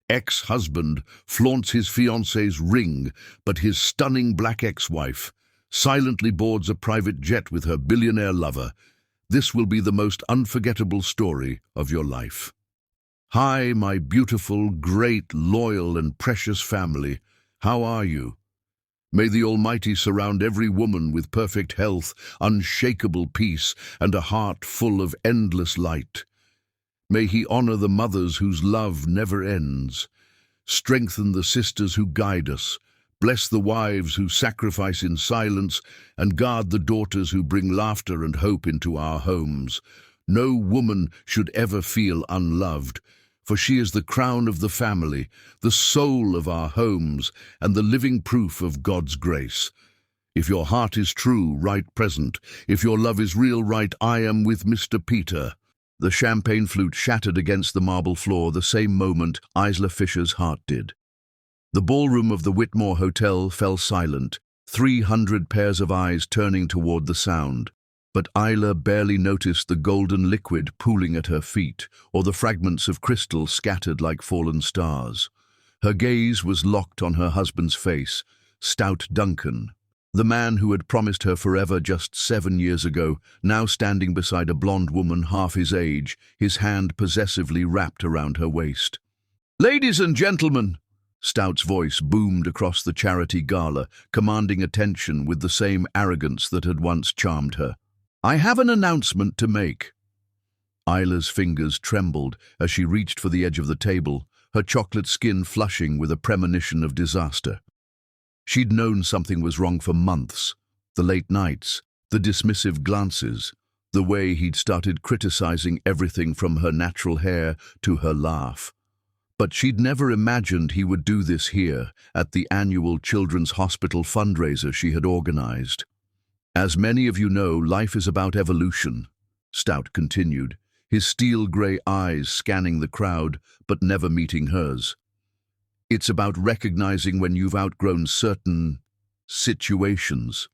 Ex-husband flaunts his fiancée's ring, but his stunning black ex-wife silently boards a private jet with her billionaire lover. This will be the most unforgettable story of your life. Hi, my beautiful, great, loyal, and precious family. How are you? May the Almighty surround every woman with perfect health, unshakable peace, and a heart full of endless light. May He honor the mothers whose love never ends, strengthen the sisters who guide us, bless the wives who sacrifice in silence, and guard the daughters who bring laughter and hope into our homes. No woman should ever feel unloved, for she is the crown of the family, the soul of our homes, and the living proof of God's grace. If your heart is true, right present. If your love is real, right, I am with Mr. Peter. The champagne flute shattered against the marble floor the same moment Isla Fisher's heart did. The ballroom of the Whitmore Hotel fell silent, 300 pairs of eyes turning toward the sound. But Isla barely noticed the golden liquid pooling at her feet, or the fragments of crystal scattered like fallen stars. Her gaze was locked on her husband's face, Stout Duncan, the man who had promised her forever just 7 years ago, now standing beside a blonde woman half his age, his hand possessively wrapped around her waist. "Ladies and gentlemen," Stout's voice boomed across the charity gala, commanding attention with the same arrogance that had once charmed her. "I have an announcement to make." Isla's fingers trembled as she reached for the edge of the table, her chocolate skin flushing with a premonition of disaster. She'd known something was wrong for months. The late nights, the dismissive glances, the way he'd started criticizing everything from her natural hair to her laugh. But she'd never imagined he would do this here, at the annual Children's Hospital fundraiser she had organized. "As many of you know, life is about evolution," Stout continued, his steel-gray eyes scanning the crowd but never meeting hers. "It's about recognizing when you've outgrown certain situations."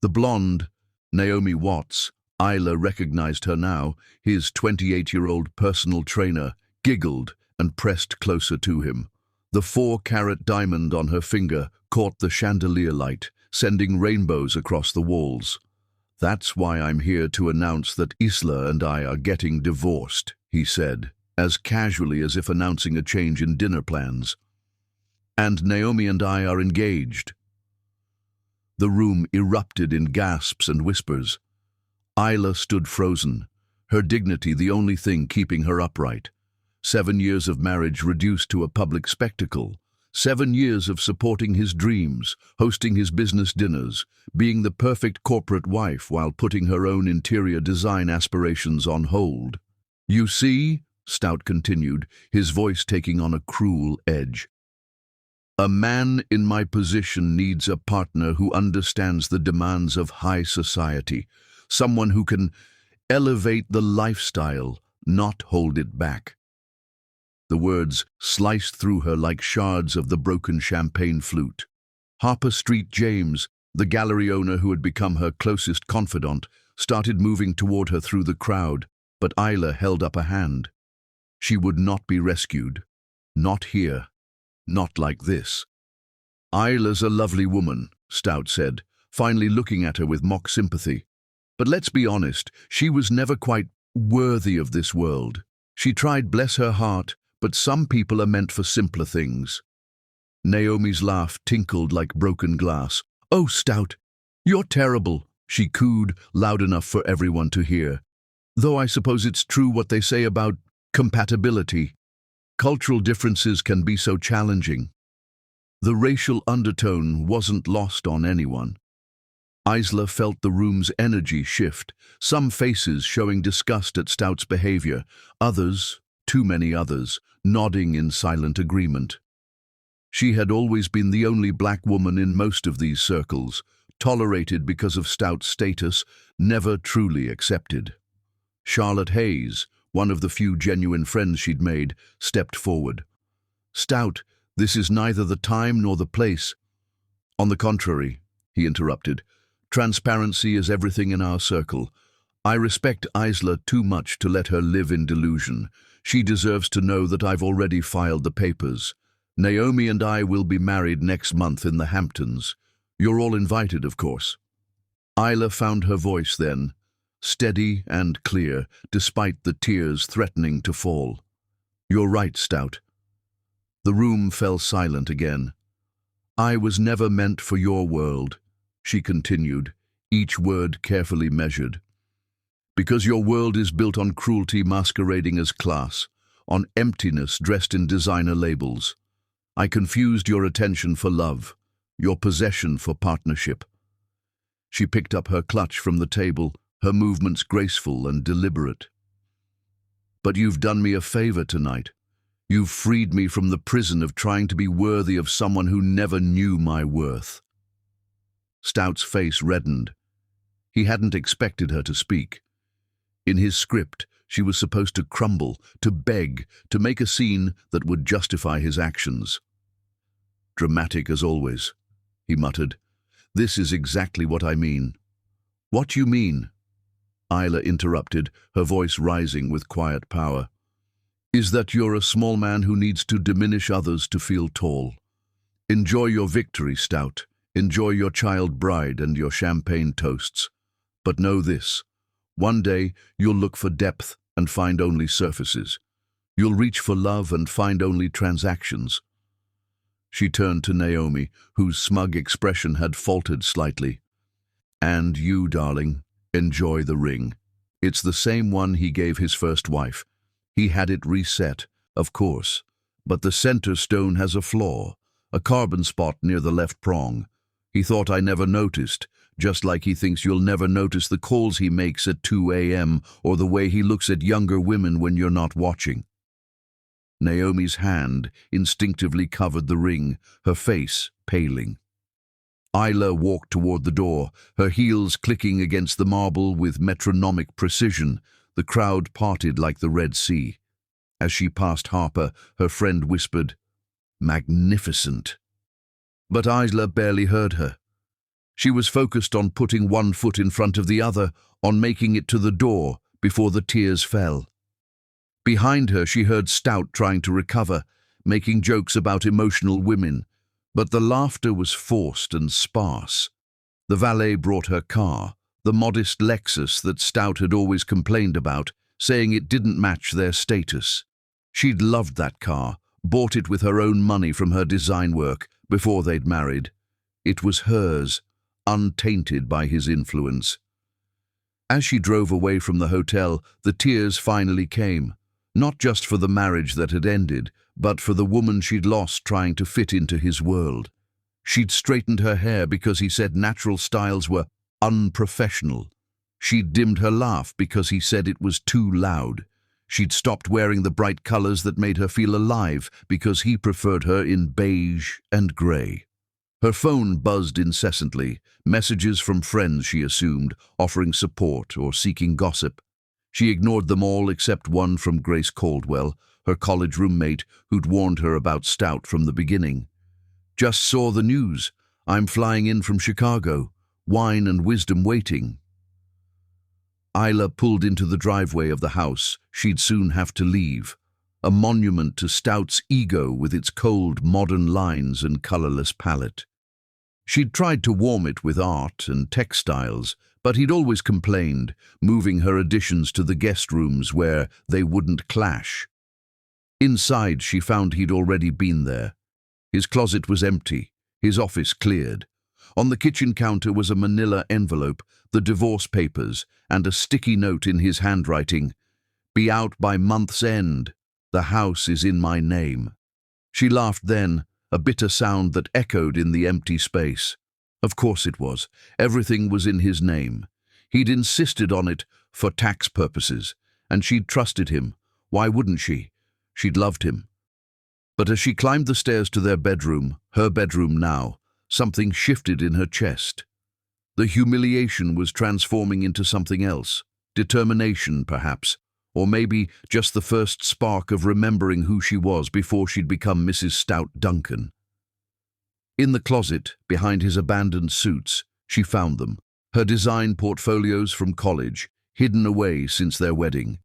The blonde, Naomi Watts, Isla recognized her now, his 28-year-old personal trainer, giggled and pressed closer to him. The 4-carat diamond on her finger caught the chandelier light, sending rainbows across the walls. "That's why I'm here to announce that Isla and I are getting divorced," he said, as casually as if announcing a change in dinner plans. "And Naomi and I are engaged." The room erupted in gasps and whispers. Isla stood frozen, her dignity the only thing keeping her upright. 7 years of marriage reduced to a public spectacle. 7 years of supporting his dreams, hosting his business dinners, being the perfect corporate wife while putting her own interior design aspirations on hold. "You see," Stout continued, his voice taking on a cruel edge, "a man in my position needs a partner who understands the demands of high society, someone who can elevate the lifestyle, not hold it back." The words sliced through her like shards of the broken champagne flute. Harper Street James, the gallery owner who had become her closest confidant, started moving toward her through the crowd, but Isla held up a hand. She would not be rescued. Not here. Not like this. "Isla's a lovely woman," Stout said, finally looking at her with mock sympathy. "But let's be honest, she was never quite worthy of this world. She tried, bless her heart, but some people are meant for simpler things." Naomi's laugh tinkled like broken glass. "Oh, Stout, you're terrible," she cooed, loud enough for everyone to hear. "Though I suppose it's true what they say about compatibility. Cultural differences can be so challenging." The racial undertone wasn't lost on anyone. Isla felt the room's energy shift, some faces showing disgust at Stout's behavior, others, too many others, nodding in silent agreement. She had always been the only black woman in most of these circles, tolerated because of Stout's status, never truly accepted. Charlotte Hayes, one of the few genuine friends she'd made, stepped forward. "Stout, this is neither the time nor the place." "On the contrary," he interrupted, "transparency is everything in our circle. I respect Isla too much to let her live in delusion. She deserves to know that I've already filed the papers. Naomi and I will be married next month in the Hamptons. You're all invited, of course." Isla found her voice then, steady and clear, despite the tears threatening to fall. "You're right, Stout." The room fell silent again. "I was never meant for your world," she continued, each word carefully measured. "Because your world is built on cruelty masquerading as class, on emptiness dressed in designer labels. I confused your attention for love, your possession for partnership." She picked up her clutch from the table, her movements graceful and deliberate. "But you've done me a favor tonight. You've freed me from the prison of trying to be worthy of someone who never knew my worth." Stout's face reddened. He hadn't expected her to speak. In his script, she was supposed to crumble, to beg, to make a scene that would justify his actions. "Dramatic as always," he muttered. "This is exactly what I mean." "What you mean?" Isla interrupted, her voice rising with quiet power. "Is that you're a small man who needs to diminish others to feel tall. Enjoy your victory, Stout. Enjoy your child bride and your champagne toasts. But know this. One day, you'll look for depth and find only surfaces. You'll reach for love and find only transactions." She turned to Naomi, whose smug expression had faltered slightly. "And you, darling, enjoy the ring. It's the same one he gave his first wife. He had it reset, of course, but the center stone has a flaw, a carbon spot near the left prong. He thought I never noticed, just like he thinks you'll never notice the calls he makes at 2 a.m. or the way he looks at younger women when you're not watching." Naomi's hand instinctively covered the ring, her face paling. Isla walked toward the door, her heels clicking against the marble with metronomic precision. The crowd parted like the Red Sea. As she passed Harper, her friend whispered, "Magnificent." But Isla barely heard her. She was focused on putting one foot in front of the other, on making it to the door before the tears fell. Behind her, she heard Stout trying to recover, making jokes about emotional women, but the laughter was forced and sparse. The valet brought her car, the modest Lexus that Stout had always complained about, saying it didn't match their status. She'd loved that car, bought it with her own money from her design work before they'd married. It was hers, untainted by his influence. As she drove away from the hotel, the tears finally came. Not just for the marriage that had ended, but for the woman she'd lost trying to fit into his world. She'd straightened her hair because he said natural styles were unprofessional. She'd dimmed her laugh because he said it was too loud. She'd stopped wearing the bright colors that made her feel alive because he preferred her in beige and gray. Her phone buzzed incessantly, messages from friends she assumed, offering support or seeking gossip. She ignored them all except one from Grace Caldwell, her college roommate who'd warned her about Stout from the beginning. "Just saw the news. I'm flying in from Chicago. Wine and wisdom waiting." Isla pulled into the driveway of the house she'd soon have to leave, a monument to Stout's ego with its cold modern lines and colorless palette. She'd tried to warm it with art and textiles, but he'd always complained, moving her additions to the guest rooms where they wouldn't clash. Inside, she found he'd already been there. His closet was empty, his office cleared. On the kitchen counter was a manila envelope, the divorce papers, and a sticky note in his handwriting. "Be out by month's end. The house is in my name." She laughed then, a bitter sound that echoed in the empty space. Of course it was. Everything was in his name. He'd insisted on it for tax purposes, and she'd trusted him. Why wouldn't she? She'd loved him. But as she climbed the stairs to their bedroom, her bedroom now, something shifted in her chest. The humiliation was transforming into something else, determination perhaps, or maybe just the first spark of remembering who she was before she'd become Mrs. Stout Duncan. In the closet, behind his abandoned suits, she found them, her design portfolios from college, hidden away since their wedding.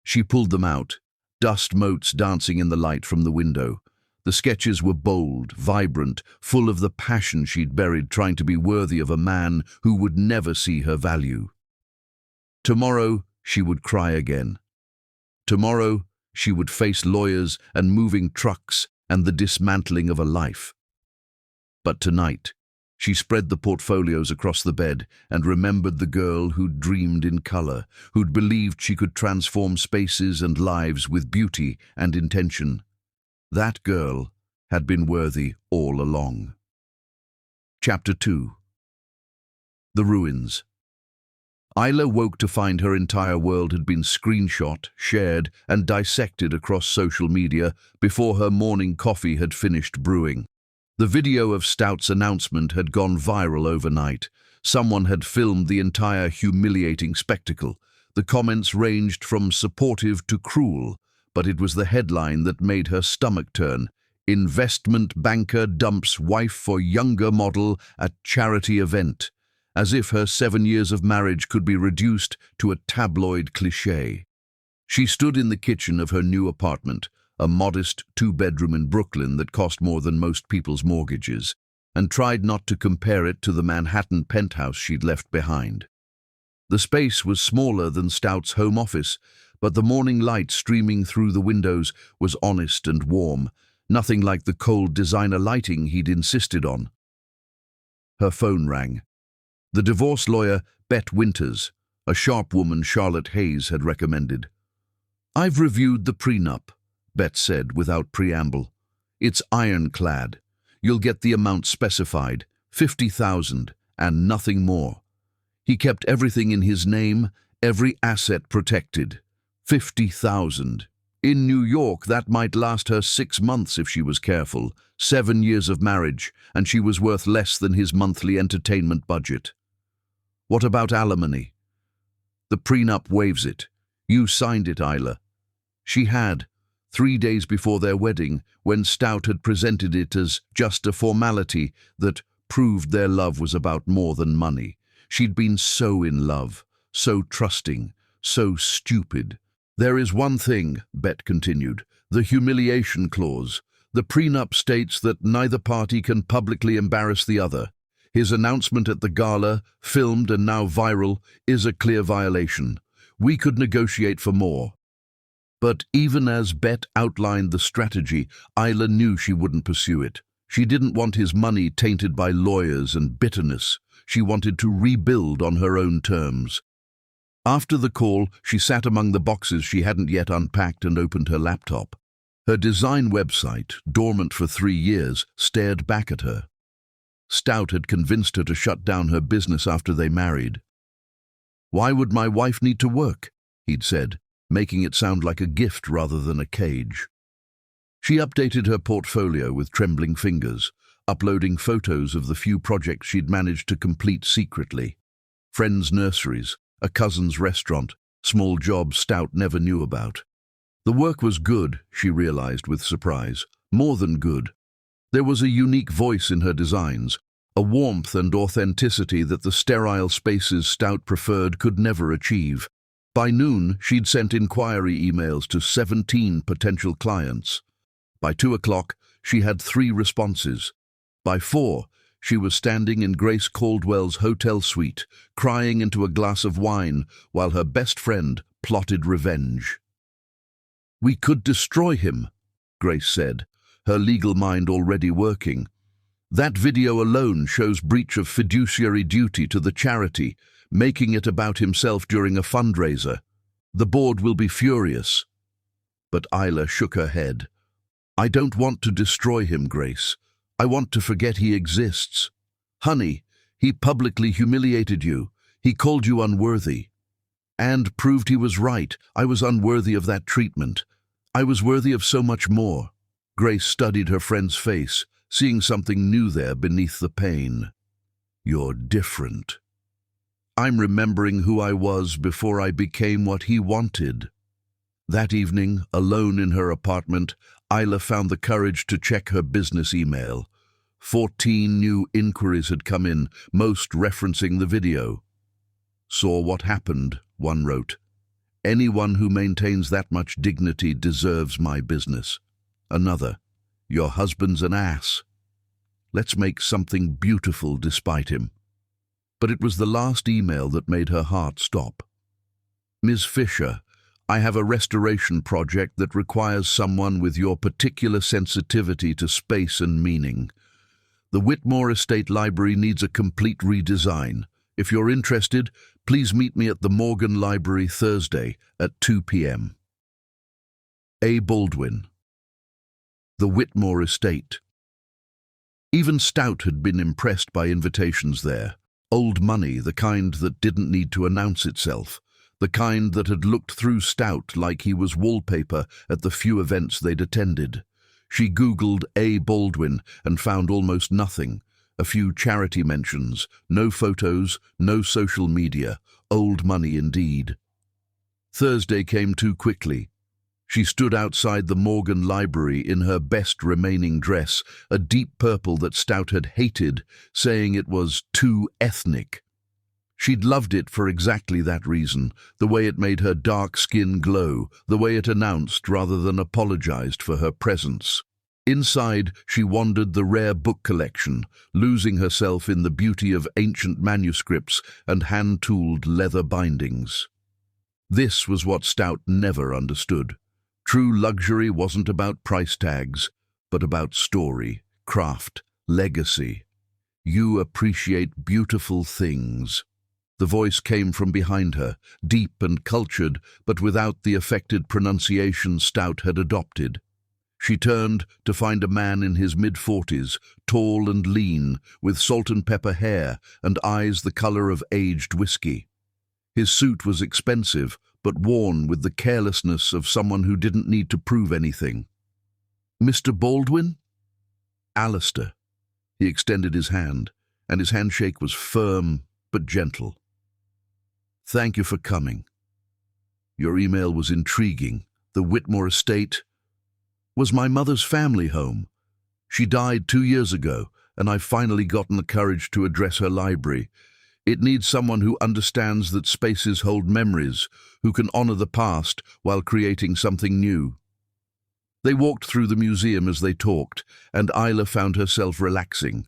She pulled them out, dust motes dancing in the light from the window. The sketches were bold, vibrant, full of the passion she'd buried trying to be worthy of a man who would never see her value. Tomorrow, she would cry again. Tomorrow, she would face lawyers and moving trucks and the dismantling of a life. But tonight, she spread the portfolios across the bed and remembered the girl who'd dreamed in color, who'd believed she could transform spaces and lives with beauty and intention. That girl had been worthy all along. Chapter 2. The Ruins. Isla woke to find her entire world had been screenshot, shared, and dissected across social media before her morning coffee had finished brewing. The video of Stout's announcement had gone viral overnight. Someone had filmed the entire humiliating spectacle. The comments ranged from supportive to cruel, but it was the headline that made her stomach turn. Investment banker dumps wife for younger model at charity event. As if her 7 years of marriage could be reduced to a tabloid cliché. She stood in the kitchen of her new apartment, a modest 2-bedroom in Brooklyn that cost more than most people's mortgages, and tried not to compare it to the Manhattan penthouse she'd left behind. The space was smaller than Stout's home office, but the morning light streaming through the windows was honest and warm, nothing like the cold designer lighting he'd insisted on. Her phone rang. The divorce lawyer, Bet Winters, a sharp woman Charlotte Hayes had recommended. "I've reviewed the prenup," Bet said without preamble. "It's ironclad. You'll get the amount specified, $50,000, and nothing more." He kept everything in his name, every asset protected. $50,000. In New York, that might last her 6 months if she was careful. 7 years of marriage, and she was worth less than his monthly entertainment budget. What about alimony? The prenup waives it. You signed it, Isla. She had, 3 days before their wedding, when Stout had presented it as just a formality that proved their love was about more than money. She'd been so in love, so trusting, so stupid. "There is one thing," Bet continued, "the humiliation clause. The prenup states that neither party can publicly embarrass the other. His announcement at the gala, filmed and now viral, is a clear violation. We could negotiate for more." But even as Bet outlined the strategy, Isla knew she wouldn't pursue it. She didn't want his money tainted by lawyers and bitterness. She wanted to rebuild on her own terms. After the call, she sat among the boxes she hadn't yet unpacked and opened her laptop. Her design website, dormant for 3 years, stared back at her. Stout had convinced her to shut down her business after they married. "Why would my wife need to work?" he'd said, making it sound like a gift rather than a cage. She updated her portfolio with trembling fingers, uploading photos of the few projects she'd managed to complete secretly. Friends' nurseries, a cousin's restaurant, small jobs Stout never knew about. The work was good, she realized with surprise, more than good. There was a unique voice in her designs, a warmth and authenticity that the sterile spaces Stout preferred could never achieve. By noon, she'd sent inquiry emails to 17 potential clients. By 2 o'clock, she had 3 responses. By 4, she was standing in Grace Caldwell's hotel suite, crying into a glass of wine while her best friend plotted revenge. "We could destroy him," Grace said, her legal mind already working. "That video alone shows breach of fiduciary duty to the charity, making it about himself during a fundraiser. The board will be furious." But Isla shook her head. "I don't want to destroy him, Grace. I want to forget he exists. Honey, he publicly humiliated you. He called you unworthy. And proved he was right. I was unworthy of that treatment. I was worthy of so much more." Grace studied her friend's face, seeing something new there beneath the pain. "You're different. I'm remembering who I was before I became what he wanted." That evening, alone in her apartment, Isla found the courage to check her business email. 14 new inquiries had come in, most referencing the video. "Saw what happened," one wrote. Anyone who maintains that much dignity deserves my business. Another, your husband's an ass. Let's make something beautiful despite him. But it was the last email that made her heart stop. Ms. Fisher, I have a restoration project that requires someone with your particular sensitivity to space and meaning. The Whitmore Estate Library needs a complete redesign. If you're interested, please meet me at the Morgan Library Thursday at 2 p.m. A. Baldwin. The Whitmore Estate. Even Stout had been impressed by invitations there. Old money, the kind that didn't need to announce itself. The kind that had looked through Stout like he was wallpaper at the few events they'd attended. She Googled A. Baldwin and found almost nothing. A few charity mentions, no photos, no social media. Old money indeed. Thursday came too quickly. She stood outside the Morgan Library in her best remaining dress, a deep purple that Stout had hated, saying it was too ethnic. She'd loved it for exactly that reason, the way it made her dark skin glow, the way it announced rather than apologized for her presence. Inside, she wandered the rare book collection, losing herself in the beauty of ancient manuscripts and hand-tooled leather bindings. This was what Stout never understood. True luxury wasn't about price tags, but about story, craft, legacy. You appreciate beautiful things. The voice came from behind her, deep and cultured, but without the affected pronunciation Stout had adopted. She turned to find a man in his mid-40s, tall and lean, with salt and pepper hair and eyes the color of aged whiskey. His suit was expensive, but worn with the carelessness of someone who didn't need to prove anything. "Mr. Baldwin?" "Alistair." He extended his hand, and his handshake was firm but gentle. "Thank you for coming. Your email was intriguing. The Whitmore Estate was my mother's family home. She died 2 years ago, and I've finally gotten the courage to address her library. It needs someone who understands that spaces hold memories, who can honor the past while creating something new." They walked through the museum as they talked, and Isla found herself relaxing.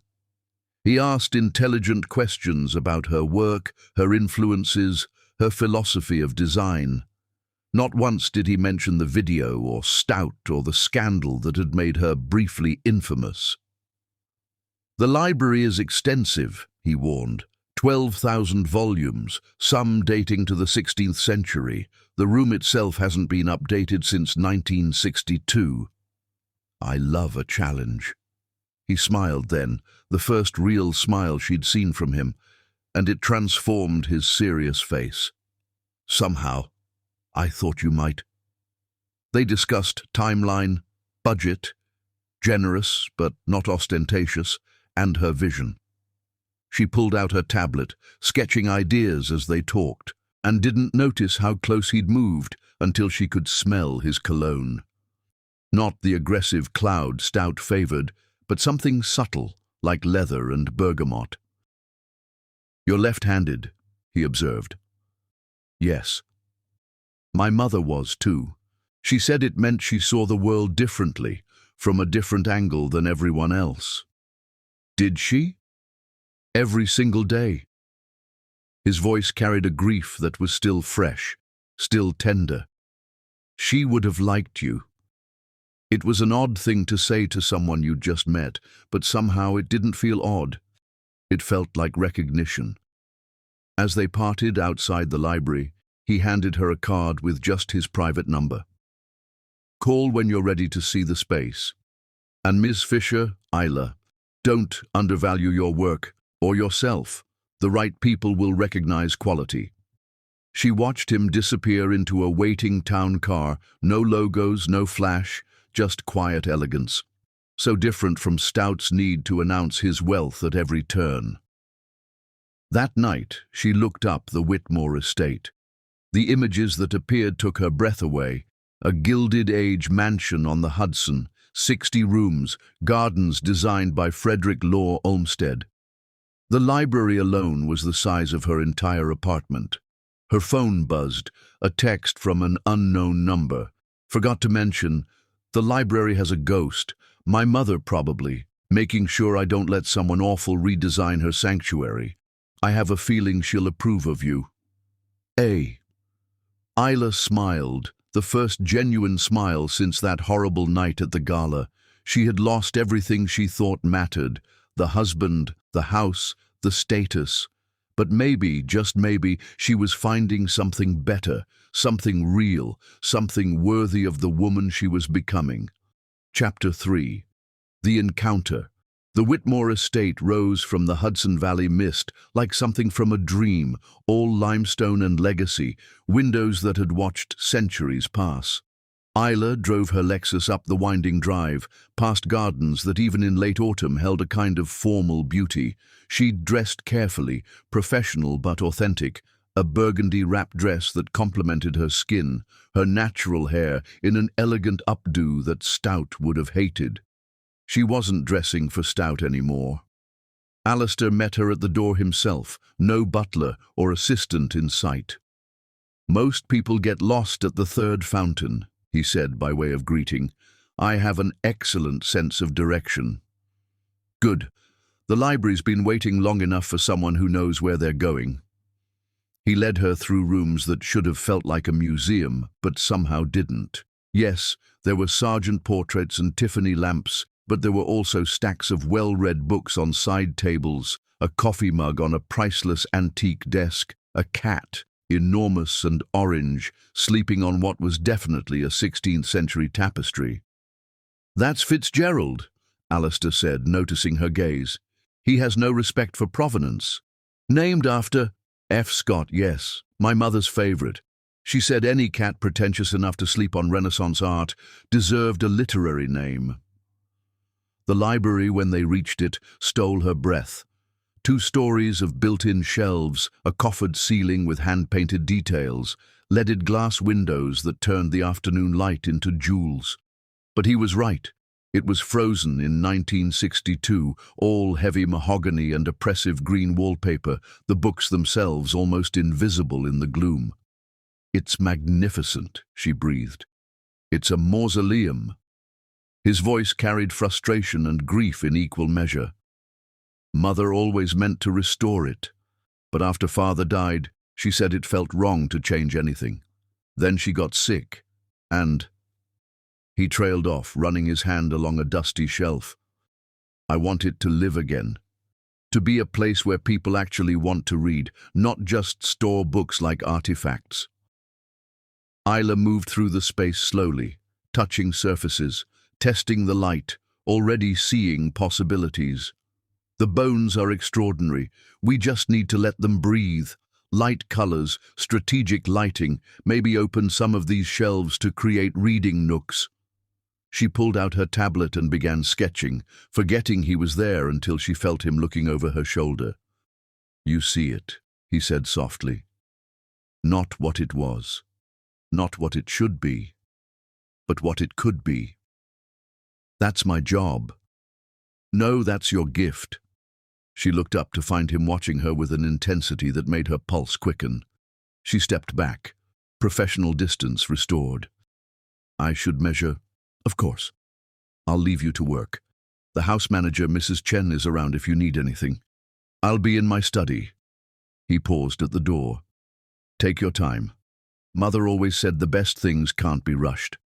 He asked intelligent questions about her work, her influences, her philosophy of design. Not once did he mention the video or Stout or the scandal that had made her briefly infamous. "The library is extensive," he warned. 12,000 volumes, some dating to the 16th century. The room itself hasn't been updated since 1962. "I love a challenge." He smiled then, the first real smile she'd seen from him, and it transformed his serious face. "Somehow, I thought you might." They discussed timeline, budget, generous but not ostentatious, and her vision. She pulled out her tablet, sketching ideas as they talked, and didn't notice how close he'd moved until she could smell his cologne. Not the aggressive cloud Stout favored, but something subtle, like leather and bergamot. "You're left-handed," he observed. "Yes. My mother was too. She said it meant she saw the world differently, from a different angle than everyone else." "Did she?" "Every single day." His voice carried a grief that was still fresh, still tender. "She would have liked you." It was an odd thing to say to someone you'd just met, but somehow it didn't feel odd. It felt like recognition. As they parted outside the library, he handed her a card with just his private number. "Call when you're ready to see the space. And Ms. Fisher, Isla, don't undervalue your work or yourself. The right people will recognize quality." She watched him disappear into a waiting town car, no logos, no flash, just quiet elegance. So different from Stout's need to announce his wealth at every turn. That night, she looked up the Whitmore Estate. The images that appeared took her breath away. A Gilded Age mansion on the Hudson, 60 rooms, gardens designed by Frederick Law Olmsted. The library alone was the size of her entire apartment. Her phone buzzed, a text from an unknown number. Forgot to mention, the library has a ghost. My mother probably, making sure I don't let someone awful redesign her sanctuary. I have a feeling she'll approve of you. Isla smiled, the first genuine smile since that horrible night at the gala. She had lost everything she thought mattered, the husband, the house, the status. But maybe, just maybe, she was finding something better, something real, something worthy of the woman she was becoming. Chapter 3. The Encounter. The Whitmore estate rose from the Hudson Valley mist like something from a dream, all limestone and legacy, windows that had watched centuries pass. Isla drove her Lexus up the winding drive, past gardens that even in late autumn held a kind of formal beauty. She'd dressed carefully, professional but authentic, a burgundy wrap dress that complemented her skin, her natural hair in an elegant updo that Stout would have hated. She wasn't dressing for Stout anymore. Alistair met her at the door himself, no butler or assistant in sight. "Most people get lost at the third fountain," he said by way of greeting. "I have an excellent sense of direction." "Good. The library's been waiting long enough for someone who knows where they're going." He led her through rooms that should have felt like a museum, but somehow didn't. Yes, there were Sargent portraits and Tiffany lamps, but there were also stacks of well-read books on side tables, a coffee mug on a priceless antique desk, a cat, enormous and orange, sleeping on what was definitely a 16th century tapestry. "That's Fitzgerald," Alistair said, noticing her gaze. "He has no respect for provenance." "Named after F. Scott, yes, my mother's favorite. She said any cat pretentious enough to sleep on Renaissance art deserved a literary name." The library, when they reached it, stole her breath. 2 stories of built-in shelves, a coffered ceiling with hand-painted details, leaded glass windows that turned the afternoon light into jewels. But he was right. It was frozen in 1962, all heavy mahogany and oppressive green wallpaper, the books themselves almost invisible in the gloom. "It's magnificent," she breathed. "It's a mausoleum." His voice carried frustration and grief in equal measure. Mother always meant to restore it, but after father died, she said it felt wrong to change anything. Then she got sick, and... He trailed off, running his hand along a dusty shelf. "I want it to live again. To be a place where people actually want to read, not just store books like artifacts." Isla moved through the space slowly, touching surfaces, testing the light, already seeing possibilities. "The bones are extraordinary. We just need to let them breathe. Light colors, strategic lighting, maybe open some of these shelves to create reading nooks." She pulled out her tablet and began sketching, forgetting he was there until she felt him looking over her shoulder. "You see it," he said softly. "Not what it was, not what it should be, but what it could be. That's my job. No, that's your gift." She looked up to find him watching her with an intensity that made her pulse quicken. She stepped back, professional distance restored. "I should measure, of course. I'll leave you to work. The house manager, Mrs. Chen, is around if you need anything. I'll be in my study." He paused at the door. "Take your time. Mother always said the best things can't be rushed."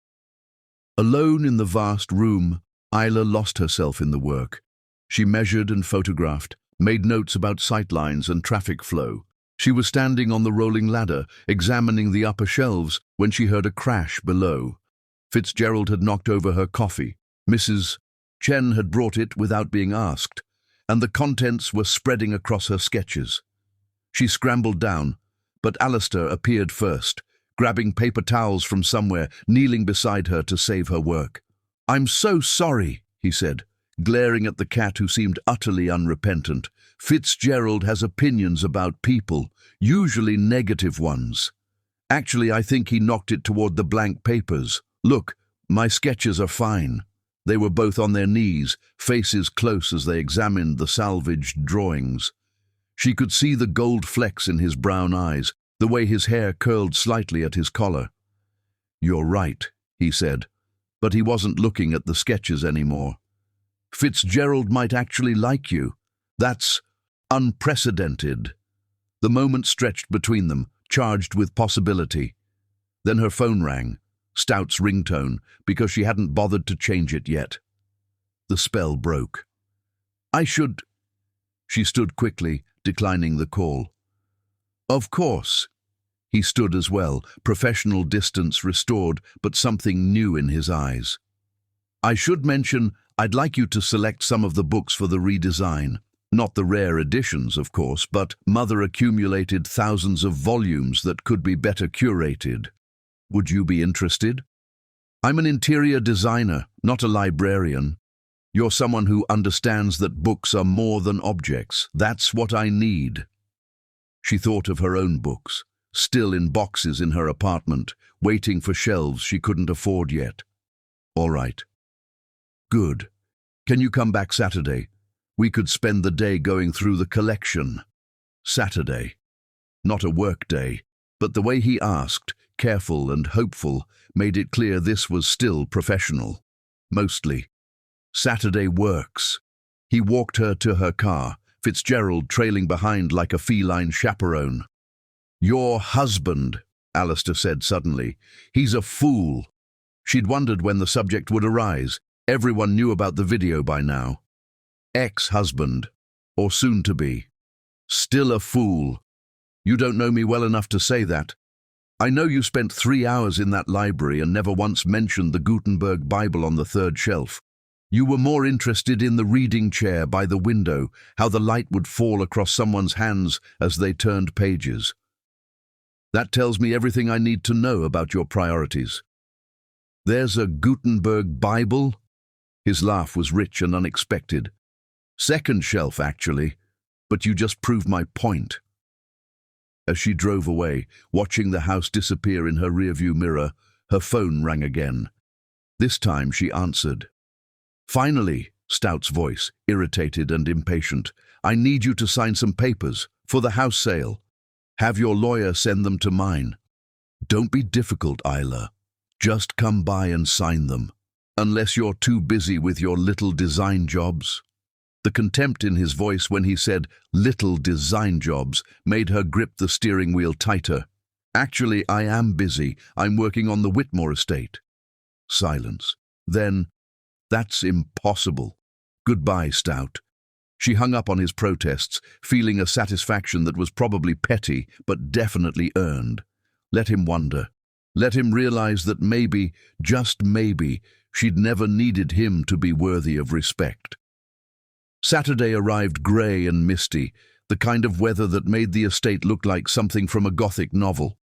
Alone in the vast room, Isla lost herself in the work. She measured and photographed, made notes about sightlines and traffic flow. She was standing on the rolling ladder, examining the upper shelves, when she heard a crash below. Fitzgerald had knocked over her coffee. Mrs. Chen had brought it without being asked, and the contents were spreading across her sketches. She scrambled down, but Alistair appeared first, grabbing paper towels from somewhere, kneeling beside her to save her work. "I'm so sorry," he said, glaring at the cat who seemed utterly unrepentant. "Fitzgerald has opinions about people, usually negative ones. Actually, I think he knocked it toward the blank papers. Look, my sketches are fine." They were both on their knees, faces close as they examined the salvaged drawings. She could see the gold flecks in his brown eyes, the way his hair curled slightly at his collar. "You're right," he said, but he wasn't looking at the sketches anymore. "Fitzgerald might actually like you. That's unprecedented." The moment stretched between them, charged with possibility. Then her phone rang, Stout's ringtone, because she hadn't bothered to change it yet. The spell broke. "I should—" She stood quickly, declining the call. "Of course." He stood as well, professional distance restored, but something new in his eyes. "I should mention, I'd like you to select some of the books for the redesign. Not the rare editions, of course, but Mother accumulated thousands of volumes that could be better curated. Would you be interested? I'm an interior designer, not a librarian. You're someone who understands that books are more than objects. That's what I need." She thought of her own books, still in boxes in her apartment, waiting for shelves she couldn't afford yet. "All right." "Good. Can you come back Saturday? We could spend the day going through the collection." Saturday. Not a work day, but the way he asked, careful and hopeful, made it clear this was still professional. Mostly. Saturday works. He walked her to her car, Fitzgerald trailing behind like a feline chaperone. "Your husband," Alistair said suddenly. "He's a fool." She'd wondered when the subject would arise. Everyone knew about the video by now. Ex-husband, or soon-to-be. Still a fool. You don't know me well enough to say that. I know you spent 3 hours in that library and never once mentioned the Gutenberg Bible on the third shelf. You were more interested in the reading chair by the window, how the light would fall across someone's hands as they turned pages. That tells me everything I need to know about your priorities. There's a Gutenberg Bible? His laugh was rich and unexpected. Second shelf, actually, but you just proved my point. As she drove away, watching the house disappear in her rearview mirror, her phone rang again. This time she answered. "Finally," Stout's voice, irritated and impatient, "I need you to sign some papers for the house sale. Have your lawyer send them to mine. Don't be difficult, Isla. Just come by and sign them, unless you're too busy with your little design jobs." The contempt in his voice when he said little design jobs made her grip the steering wheel tighter. "Actually, I am busy. I'm working on the Whitmore estate." Silence. Then, "That's impossible. Goodbye, Stout." She hung up on his protests, feeling a satisfaction that was probably petty, but definitely earned. Let him wonder. Let him realize that maybe, just maybe, she'd never needed him to be worthy of respect. Saturday arrived grey and misty, the kind of weather that made the estate look like something from a Gothic novel.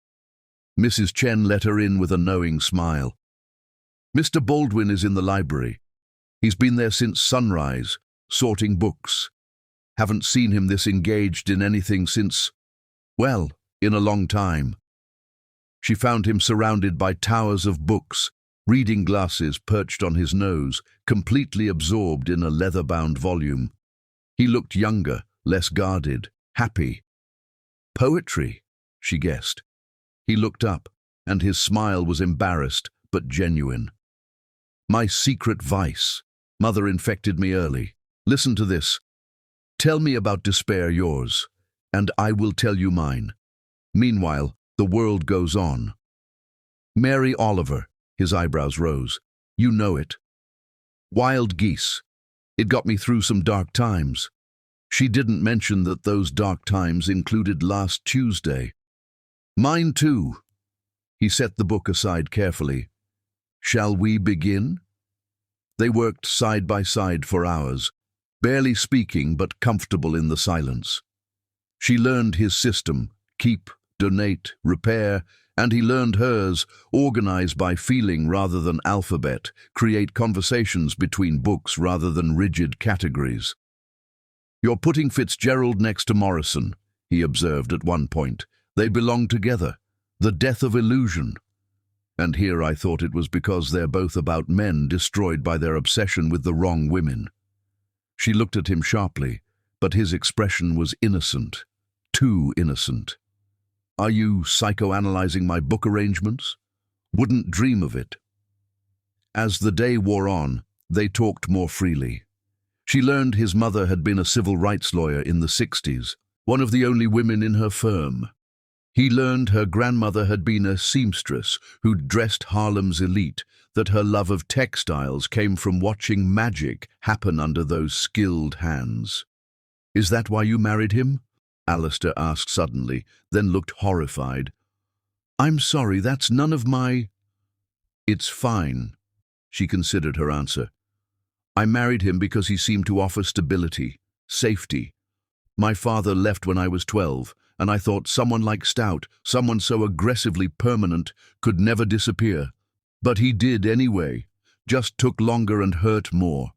Mrs. Chen let her in with a knowing smile. "Mr. Baldwin is in the library. He's been there since sunrise, sorting books. Haven't seen him this engaged in anything since, well, in a long time." She found him surrounded by towers of books, reading glasses perched on his nose, completely absorbed in a leather-bound volume. He looked younger, less guarded, happy. "Poetry," she guessed. He looked up, and his smile was embarrassed but genuine. "My secret vice. Mother infected me early. Listen to this. Tell me about despair yours, and I will tell you mine. Meanwhile, the world goes on." "Mary Oliver," his eyebrows rose. "You know it. Wild geese. It got me through some dark times." She didn't mention that those dark times included last Tuesday. "Mine too." He set the book aside carefully. "Shall we begin?" They worked side by side for hours, barely speaking but comfortable in the silence. She learned his system, keep, donate, repair, and he learned hers, organize by feeling rather than alphabet, create conversations between books rather than rigid categories. "You're putting Fitzgerald next to Morrison," he observed at one point. "They belong together. The death of illusion." And here I thought it was because they're both about men destroyed by their obsession with the wrong women. She looked at him sharply, but his expression was innocent, too innocent. Are you psychoanalyzing my book arrangements? Wouldn't dream of it. As the day wore on, they talked more freely. She learned his mother had been a civil rights lawyer in the 60s, one of the only women in her firm. He learned her grandmother had been a seamstress who'd dressed Harlem's elite, that her love of textiles came from watching magic happen under those skilled hands. "Is that why you married him?" Alistair asked suddenly, then looked horrified. "I'm sorry, that's none of my—" "It's fine," she considered her answer. "I married him because he seemed to offer stability, safety. My father left when I was 12, and I thought someone like Stout, someone so aggressively permanent, could never disappear. But he did anyway, just took longer and hurt more."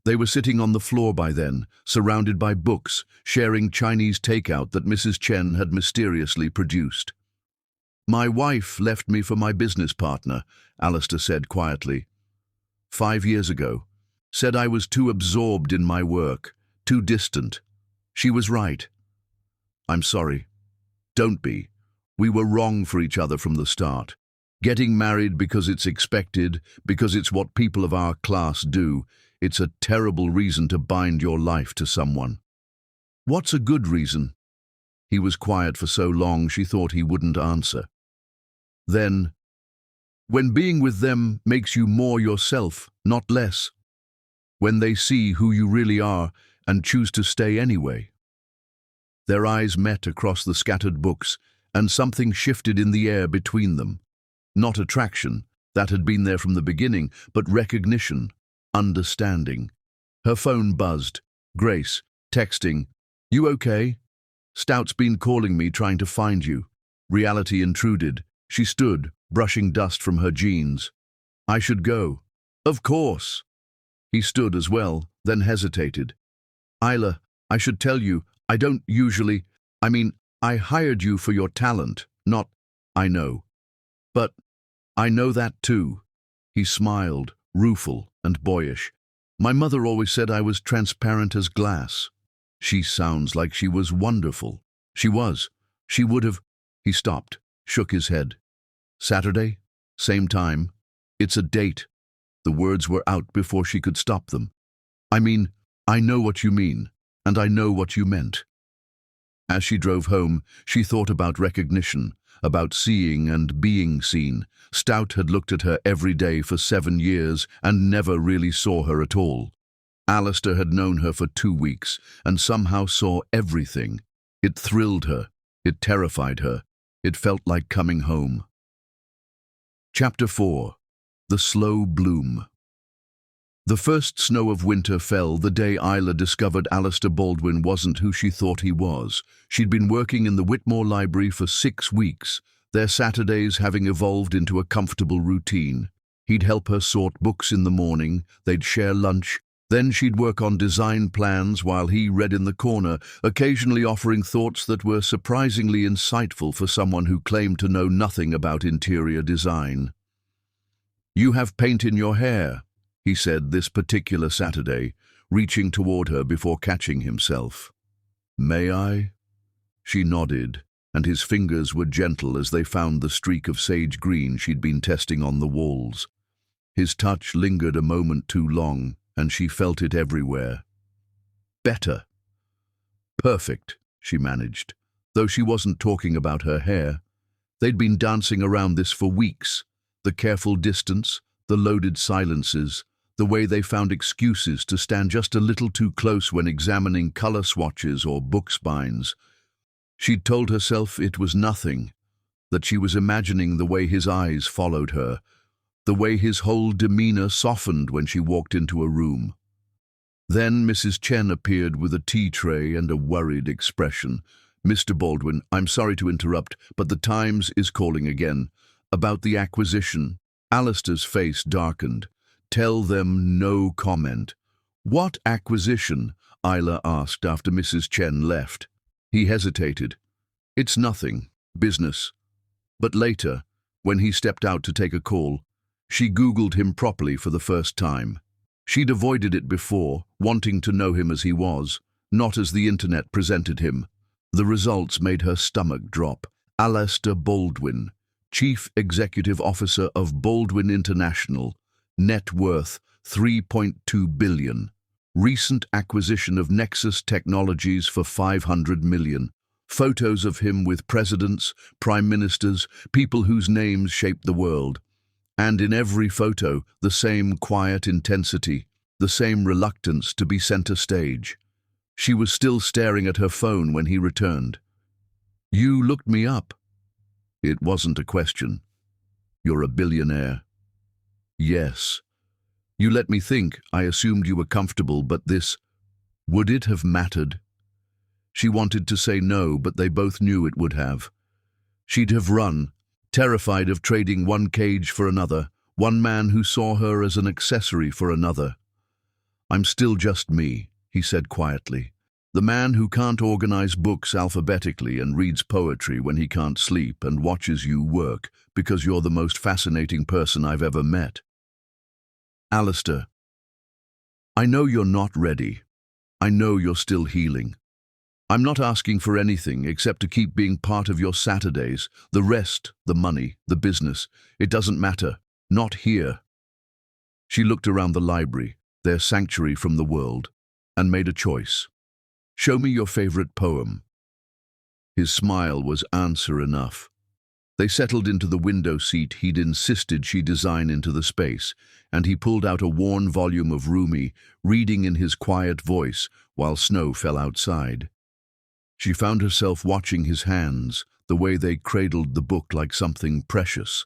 They were sitting on the floor by then, surrounded by books, sharing Chinese takeout that Mrs. Chen had mysteriously produced. "My wife left me for my business partner," Alistair said quietly. 5 years ago. Said I was too absorbed in my work, too distant. She was right. I'm sorry. Don't be. We were wrong for each other from the start. Getting married because it's expected, because it's what people of our class do, it's a terrible reason to bind your life to someone. What's a good reason? He was quiet for so long she thought he wouldn't answer. Then, when being with them makes you more yourself, not less. When they see who you really are and choose to stay anyway. Their eyes met across the scattered books, and something shifted in the air between them. Not attraction, that had been there from the beginning, but recognition, understanding. Her phone buzzed. Grace, texting, "You okay? Stout's been calling me, trying to find you." Reality intruded. She stood, brushing dust from her jeans. "I should go." "Of course." He stood as well, then hesitated. "Isla, I should tell you, I don't usually, I hired you for your talent, not, I know. But I know that too." He smiled, rueful and boyish. "My mother always said I was transparent as glass." She sounds like she was wonderful. She was. She would have. He stopped, shook his head. "Saturday? Same time? It's a date." The words were out before she could stop them. I know what you mean, and I know what you meant." As she drove home, she thought about recognition, about seeing and being seen. Stout had looked at her every day for 7 years and never really saw her at all. Alistair had known her for 2 weeks and somehow saw everything. It thrilled her. It terrified her. It felt like coming home. Chapter 4. The Slow Bloom. The first snow of winter fell the day Isla discovered Alistair Baldwin wasn't who she thought he was. She'd been working in the Whitmore Library for 6 weeks, their Saturdays having evolved into a comfortable routine. He'd help her sort books in the morning, they'd share lunch, then she'd work on design plans while he read in the corner, occasionally offering thoughts that were surprisingly insightful for someone who claimed to know nothing about interior design. "You have paint in your hair," he said this particular Saturday, reaching toward her before catching himself. "May I?" She nodded, and his fingers were gentle as they found the streak of sage green she'd been testing on the walls. His touch lingered a moment too long, and she felt it everywhere. "Better." "Perfect," she managed, though she wasn't talking about her hair. They'd been dancing around this for weeks. The careful distance, the loaded silences, the way they found excuses to stand just a little too close when examining color swatches or book spines. She'd told herself it was nothing, that she was imagining the way his eyes followed her, the way his whole demeanor softened when she walked into a room. Then Mrs. Chen appeared with a tea tray and a worried expression. "Mr. Baldwin, I'm sorry to interrupt, but the Times is calling again. About the acquisition." Alistair's face darkened. "Tell them no comment." "What acquisition?" Isla asked after Mrs. Chen left. He hesitated. "It's nothing. Business." But later, when he stepped out to take a call, she Googled him properly for the first time. She'd avoided it before, wanting to know him as he was, not as the internet presented him. The results made her stomach drop. Alistair Baldwin, Chief Executive Officer of Baldwin International, net worth $3.2 billion. Recent acquisition of Nexus Technologies for $500 million. Photos of him with presidents, prime ministers, people whose names shaped the world. And in every photo, the same quiet intensity, the same reluctance to be center stage. She was still staring at her phone when he returned. "You looked me up." It wasn't a question. "You're a billionaire." "Yes." "You let me think. I assumed you were comfortable, but this..." Would it have mattered? She wanted to say no, but they both knew it would have. She'd have run, terrified of trading one cage for another, one man who saw her as an accessory for another. "I'm still just me," he said quietly. "The man who can't organize books alphabetically and reads poetry when he can't sleep and watches you work because you're the most fascinating person I've ever met." "Alistair, I know you're not ready. I know you're still healing. I'm not asking for anything except to keep being part of your Saturdays. The rest, the money, the business, it doesn't matter. Not here." She looked around the library, their sanctuary from the world, and made a choice. "Show me your favorite poem." His smile was answer enough. They settled into the window seat he'd insisted she design into the space, and he pulled out a worn volume of Rumi, reading in his quiet voice while snow fell outside. She found herself watching his hands, the way they cradled the book like something precious.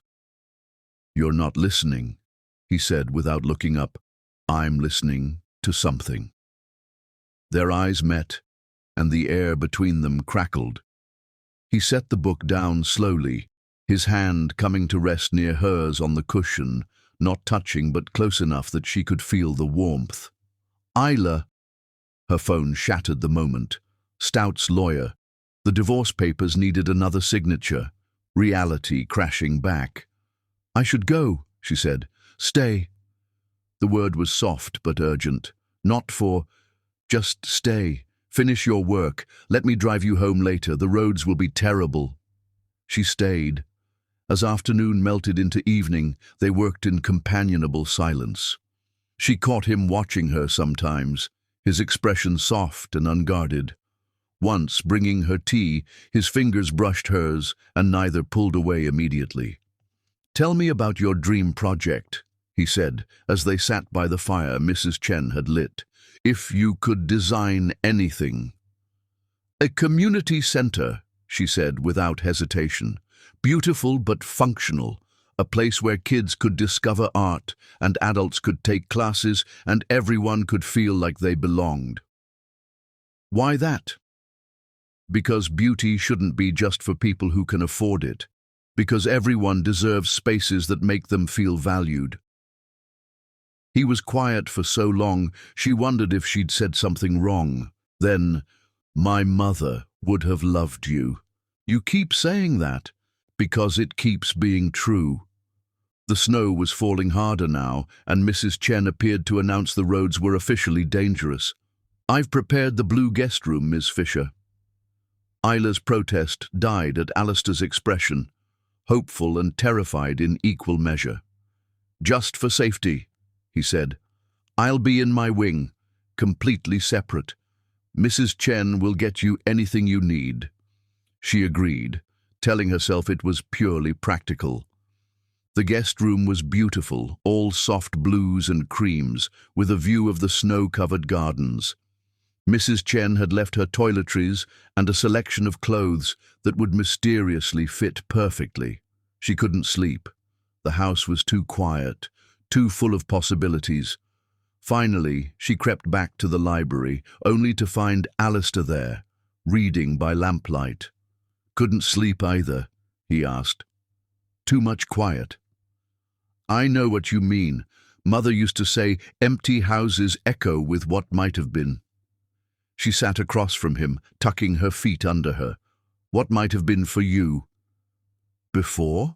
"You're not listening," he said without looking up. "I'm listening to something." Their eyes met, and the air between them crackled. He set the book down slowly, his hand coming to rest near hers on the cushion, not touching but close enough that she could feel the warmth. "Isla." Her phone shattered the moment. Stout's lawyer. The divorce papers needed another signature. Reality crashing back. "I should go," she said. "Stay." The word was soft but urgent. "Not for..." "Just stay. Finish your work. Let me drive you home later. The roads will be terrible." She stayed. As afternoon melted into evening, they worked in companionable silence. She caught him watching her sometimes, his expression soft and unguarded. Once, bringing her tea, his fingers brushed hers, and neither pulled away immediately. "Tell me about your dream project," he said, as they sat by the fire Mrs. Chen had lit. "If you could design anything." "A community center," she said without hesitation. "Beautiful but functional. A place where kids could discover art, and adults could take classes, and everyone could feel like they belonged." "Why that?" "Because beauty shouldn't be just for people who can afford it. Because everyone deserves spaces that make them feel valued." He was quiet for so long, she wondered if she'd said something wrong. Then, "My mother would have loved you." "You keep saying that." "Because it keeps being true." The snow was falling harder now, and Mrs. Chen appeared to announce the roads were officially dangerous. "I've prepared the blue guest room, Ms. Fisher." Isla's protest died at Alistair's expression, hopeful and terrified in equal measure. "Just for safety," he said. "I'll be in my wing, completely separate. Mrs. Chen will get you anything you need." She agreed, telling herself it was purely practical. The guest room was beautiful, all soft blues and creams, with a view of the snow-covered gardens. Mrs. Chen had left her toiletries and a selection of clothes that would mysteriously fit perfectly. She couldn't sleep. The house was too quiet, too full of possibilities. Finally, she crept back to the library, only to find Alistair there, reading by lamplight. "Couldn't sleep either?" he asked. "Too much quiet." "I know what you mean. Mother used to say, empty houses echo with what might have been." She sat across from him, tucking her feet under her. "What might have been for you?" "Before?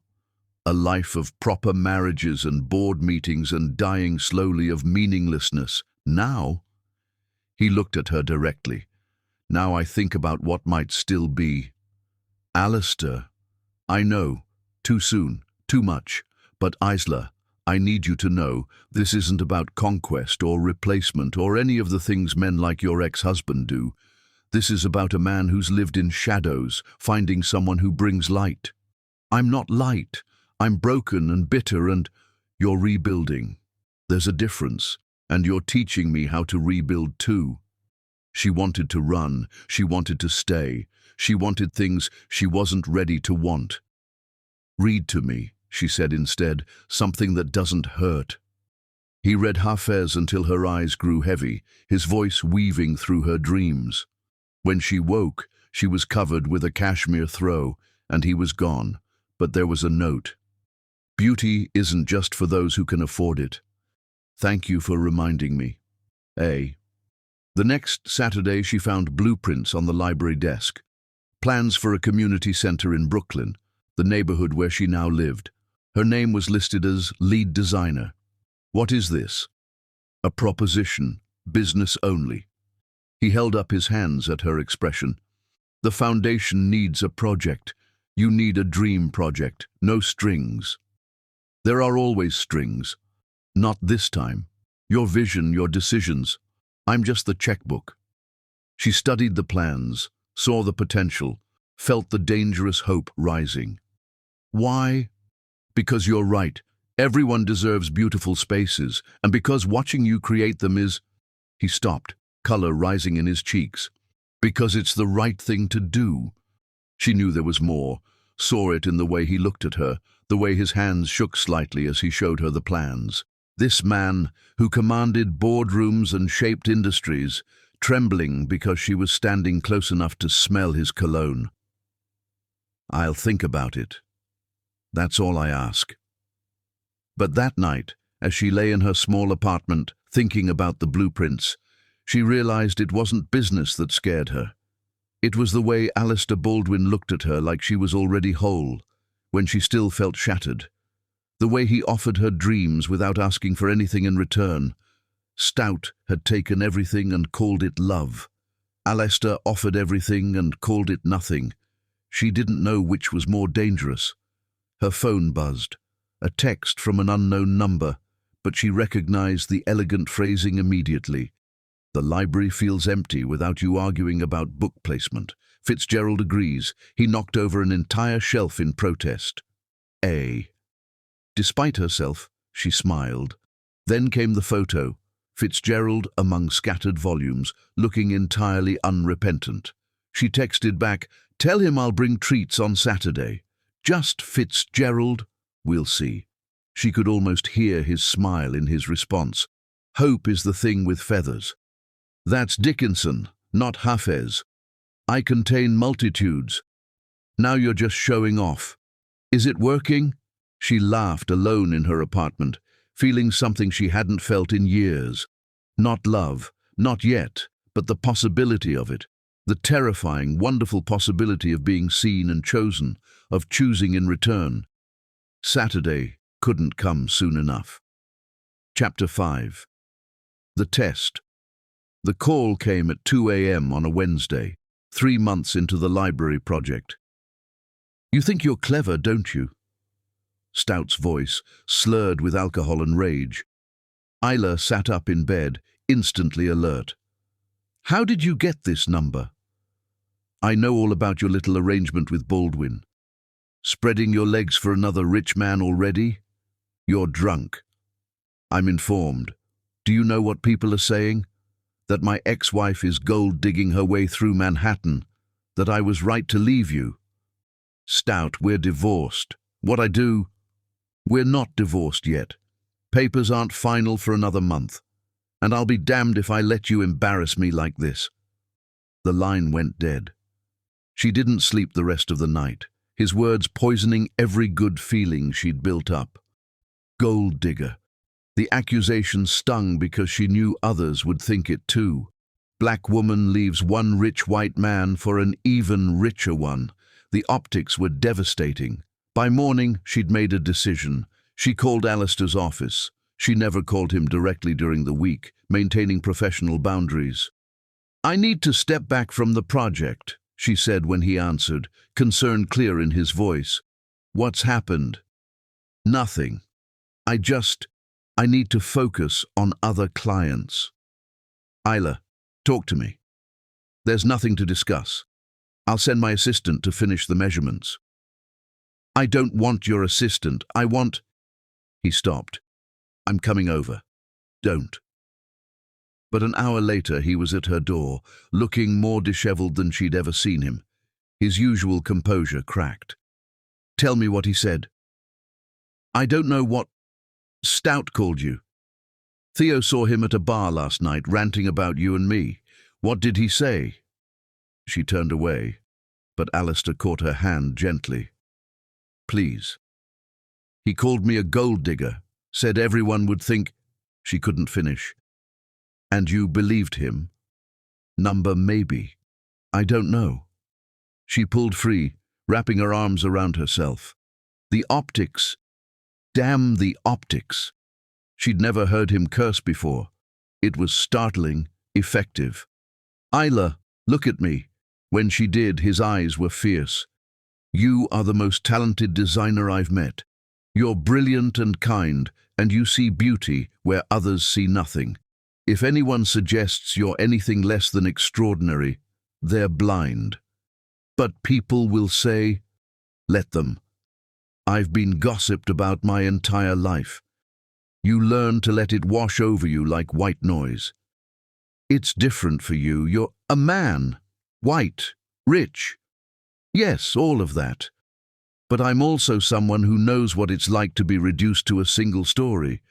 A life of proper marriages and board meetings and dying slowly of meaninglessness. Now?" He looked at her directly. "Now I think about what might still be." "Alistair," I know. Too soon. Too much. But Isla, I need you to know, this isn't about conquest or replacement or any of the things men like your ex-husband do. This is about a man who's lived in shadows, finding someone who brings light. I'm not light. I'm broken and bitter, and you're rebuilding. There's a difference, and you're teaching me how to rebuild too. She wanted to run. She wanted to stay. She wanted things she wasn't ready to want. Read to me, she said instead, something that doesn't hurt. He read Hafez until her eyes grew heavy, his voice weaving through her dreams. When she woke, she was covered with a cashmere throw, and he was gone, but there was a note. Beauty isn't just for those who can afford it. Thank you for reminding me. A. The next Saturday she found blueprints on the library desk. Plans for a community center in Brooklyn, the neighborhood where she now lived. Her name was listed as lead designer. What is this? A proposition, business only. He held up his hands at her expression. The foundation needs a project. You need a dream project, no strings. There are always strings. Not this time. Your vision, your decisions. I'm just the checkbook. She studied the plans, saw the potential, felt the dangerous hope rising. Why? Because you're right. Everyone deserves beautiful spaces, and because watching you create them is... He stopped, color rising in his cheeks. Because it's the right thing to do. She knew there was more, saw it in the way he looked at her, the way his hands shook slightly as he showed her the plans. This man, who commanded boardrooms and shaped industries, trembling because she was standing close enough to smell his cologne. I'll think about it. That's all I ask. But that night, as she lay in her small apartment, thinking about the blueprints, she realized it wasn't business that scared her. It was the way Alistair Baldwin looked at her like she was already whole, when she still felt shattered. The way he offered her dreams without asking for anything in return. Stout had taken everything and called it love. Alistair offered everything and called it nothing. She didn't know which was more dangerous. Her phone buzzed. A text from an unknown number, but she recognized the elegant phrasing immediately. The library feels empty without you arguing about book placement. Fitzgerald agrees. He knocked over an entire shelf in protest. A. Despite herself, she smiled. Then came the photo, Fitzgerald among scattered volumes, looking entirely unrepentant. She texted back, "Tell him I'll bring treats on Saturday. Just Fitzgerald. We'll see." She could almost hear his smile in his response. Hope is the thing with feathers. That's Dickinson, not Hafez. I contain multitudes. Now you're just showing off. Is it working? She laughed alone in her apartment, feeling something she hadn't felt in years. Not love, not yet, but the possibility of it. The terrifying, wonderful possibility of being seen and chosen, of choosing in return. Saturday couldn't come soon enough. Chapter 5. The test. The call came at 2 a.m. on a Wednesday, 3 months into the library project. You think you're clever, don't you? Stout's voice, slurred with alcohol and rage. Isla sat up in bed, instantly alert. How did you get this number? I know all about your little arrangement with Baldwin. Spreading your legs for another rich man already? You're drunk. I'm informed. Do you know what people are saying? That my ex-wife is gold-digging her way through Manhattan. That I was right to leave you. Stout, we're divorced. What I do? We're not divorced yet. Papers aren't final for another month. And I'll be damned if I let you embarrass me like this. The line went dead. She didn't sleep the rest of the night, his words poisoning every good feeling she'd built up. Gold digger. The accusation stung because she knew others would think it too. Black woman leaves one rich white man for an even richer one. The optics were devastating. By morning, she'd made a decision. She called Alistair's office. She never called him directly during the week, maintaining professional boundaries. I need to step back from the project, she said when he answered, concern clear in his voice. What's happened? Nothing. I need to focus on other clients. Isla, talk to me. There's nothing to discuss. I'll send my assistant to finish the measurements. I don't want your assistant. I want... He stopped. I'm coming over. Don't. But an hour later he was at her door, looking more disheveled than she'd ever seen him. His usual composure cracked. Tell me what he said. I don't know what... Stout called you. Theo saw him at a bar last night, ranting about you and me. What did he say? She turned away, but Alistair caught her hand gently. Please. He called me a gold digger, said everyone would think... She couldn't finish. And you believed him? Number maybe. I don't know. She pulled free, wrapping her arms around herself. The optics. Damn the optics. She'd never heard him curse before. It was startling, effective. Isla, look at me. When she did, his eyes were fierce. You are the most talented designer I've met. You're brilliant and kind, and you see beauty where others see nothing. If anyone suggests you're anything less than extraordinary, they're blind. But people will say, let them. I've been gossiped about my entire life. You learn to let it wash over you like white noise. It's different for you. You're a man, white, rich. Yes, all of that. But I'm also someone who knows what it's like to be reduced to a single story.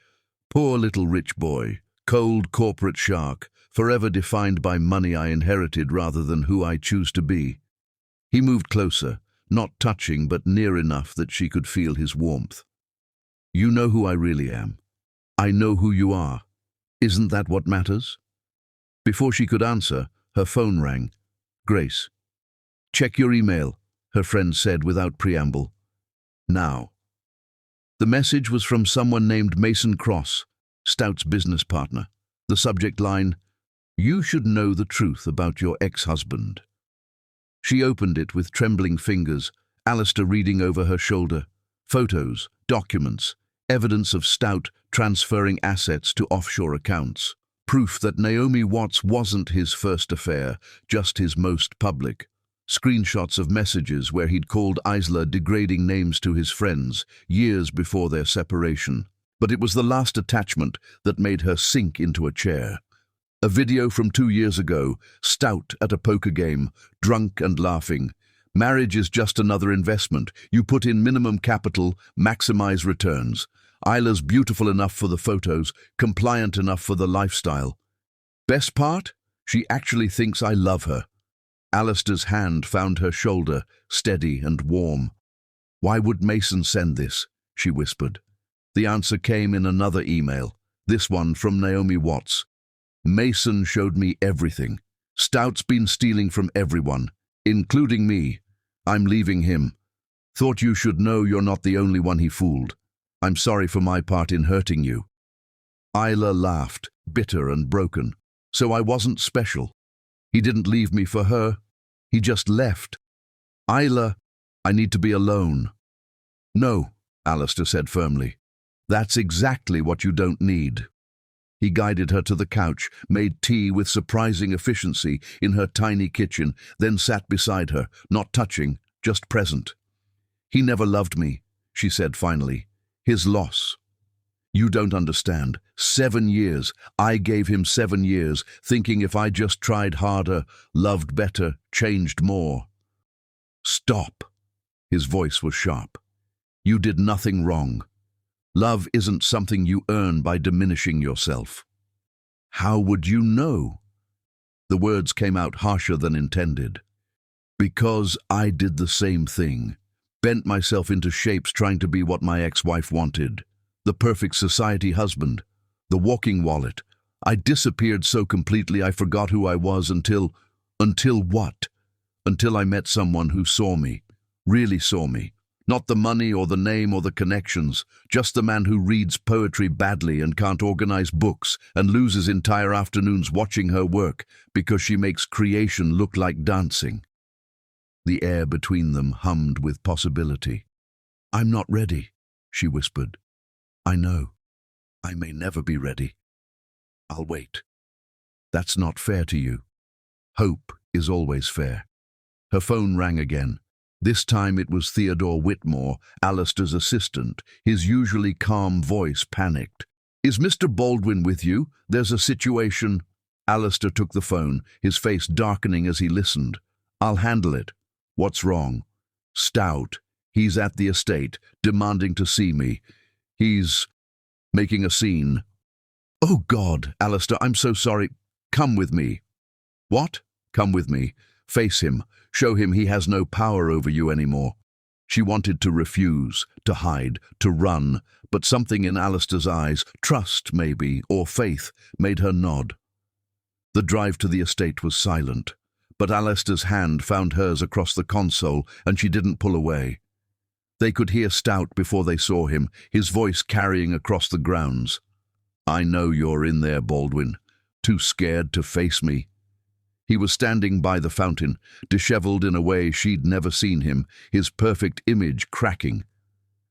Poor little rich boy, cold corporate shark, forever defined by money I inherited rather than who I choose to be. He moved closer, not touching but near enough that she could feel his warmth. You know who I really am. I know who you are. Isn't that what matters? Before she could answer, her phone rang. Grace. Check your email, her friend said without preamble. Now. The message was from someone named Mason Cross, Stout's business partner. The subject line, you should know the truth about your ex-husband. She opened it with trembling fingers, Alistair reading over her shoulder. Photos, documents, evidence of Stout transferring assets to offshore accounts. Proof that Naomi Watts wasn't his first affair, just his most public. Screenshots of messages where he'd called Isla degrading names to his friends, years before their separation. But it was the last attachment that made her sink into a chair. A video from 2 years ago, Stout at a poker game, drunk and laughing. Marriage is just another investment. You put in minimum capital, maximize returns. Isla's beautiful enough for the photos, compliant enough for the lifestyle. Best part? She actually thinks I love her. Alistair's hand found her shoulder, steady and warm. Why would Mason send this? She whispered. The answer came in another email, this one from Naomi Watts. Mason showed me everything. Stout's been stealing from everyone, including me. I'm leaving him. Thought you should know you're not the only one he fooled. I'm sorry for my part in hurting you. Isla laughed, bitter and broken. So I wasn't special. He didn't leave me for her. He just left. Isla, I need to be alone. No, Alistair said firmly. That's exactly what you don't need. He guided her to the couch, made tea with surprising efficiency in her tiny kitchen, then sat beside her, not touching, just present. He never loved me, she said finally. His loss. You don't understand. 7 years. I gave him 7 years, thinking if I just tried harder, loved better, changed more. Stop. His voice was sharp. You did nothing wrong. Love isn't something you earn by diminishing yourself. How would you know? The words came out harsher than intended. Because I did the same thing. Bent myself into shapes trying to be what my ex-wife wanted. The perfect society husband. The walking wallet. I disappeared so completely I forgot who I was until what? Until I met someone who saw me. Really saw me. Not the money or the name or the connections, just the man who reads poetry badly and can't organize books and loses entire afternoons watching her work because she makes creation look like dancing. The air between them hummed with possibility. I'm not ready, she whispered. I know. I may never be ready. I'll wait. That's not fair to you. Hope is always fair. Her phone rang again. This time it was Theodore Whitmore, Alistair's assistant. His usually calm voice panicked. Is Mr. Baldwin with you? There's a situation. Alistair took the phone, his face darkening as he listened. I'll handle it. What's wrong? Stout. He's at the estate, demanding to see me. He's making a scene. Oh God, Alistair, I'm so sorry. Come with me. What? Come with me. Face him. Show him he has no power over you anymore. She wanted to refuse, to hide, to run, but something in Alistair's eyes, trust maybe, or faith, made her nod. The drive to the estate was silent, but Alistair's hand found hers across the console and she didn't pull away. They could hear Stout before they saw him, his voice carrying across the grounds. I know you're in there, Baldwin. Too scared to face me. He was standing by the fountain, disheveled in a way she'd never seen him, his perfect image cracking.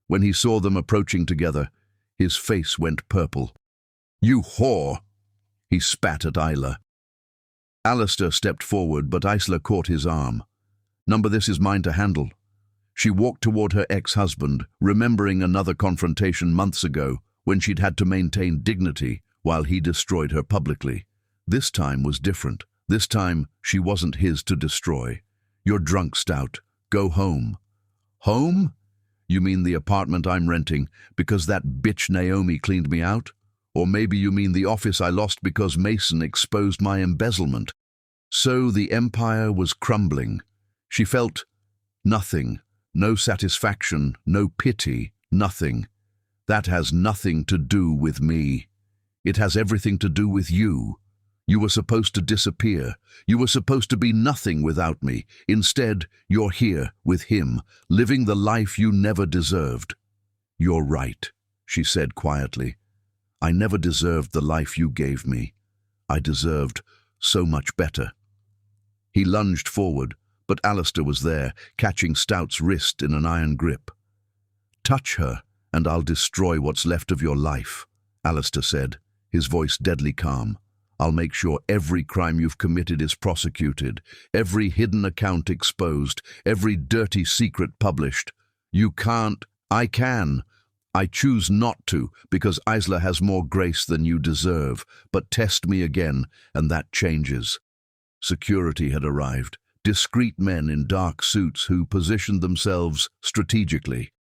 When he saw them approaching together, his face went purple. You whore! He spat at Isla. Alistair stepped forward, but Isla caught his arm. Number, this is mine to handle. She walked toward her ex-husband, remembering another confrontation months ago when she'd had to maintain dignity while he destroyed her publicly. This time was different. This time, she wasn't his to destroy. You're drunk, Stout. Go home. Home? You mean the apartment I'm renting because that bitch Naomi cleaned me out? Or maybe you mean the office I lost because Mason exposed my embezzlement. So the empire was crumbling. She felt nothing, no satisfaction, no pity, nothing. That has nothing to do with me. It has everything to do with you. You were supposed to disappear. You were supposed to be nothing without me. Instead, you're here with him, living the life you never deserved. You're right, she said quietly. I never deserved the life you gave me. I deserved so much better. He lunged forward, but Alistair was there, catching Stout's wrist in an iron grip. Touch her, and I'll destroy what's left of your life, Alistair said, his voice deadly calm. I'll make sure every crime you've committed is prosecuted, every hidden account exposed, every dirty secret published. You can't. I can. I choose not to, because Isla has more grace than you deserve, but test me again, and that changes. Security had arrived, discreet men in dark suits who positioned themselves strategically.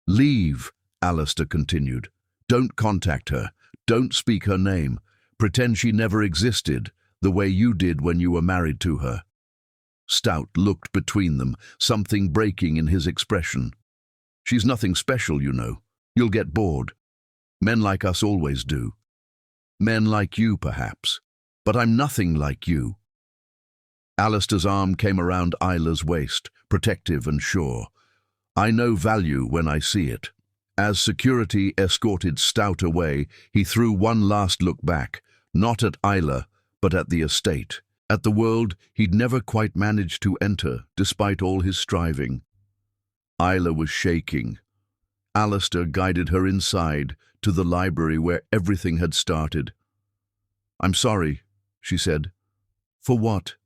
Leave, Alistair continued. Don't contact her. Don't speak her name. Pretend she never existed, the way you did when you were married to her. Stout looked between them, something breaking in his expression. She's nothing special, you know. You'll get bored. Men like us always do. Men like you, perhaps. But I'm nothing like you. Alistair's arm came around Isla's waist, protective and sure. I know value when I see it. As security escorted Stout away, he threw one last look back, not at Isla, but at the estate, at the world he'd never quite managed to enter, despite all his striving. Isla was shaking. Alistair guided her inside, to the library where everything had started. I'm sorry, she said. For what?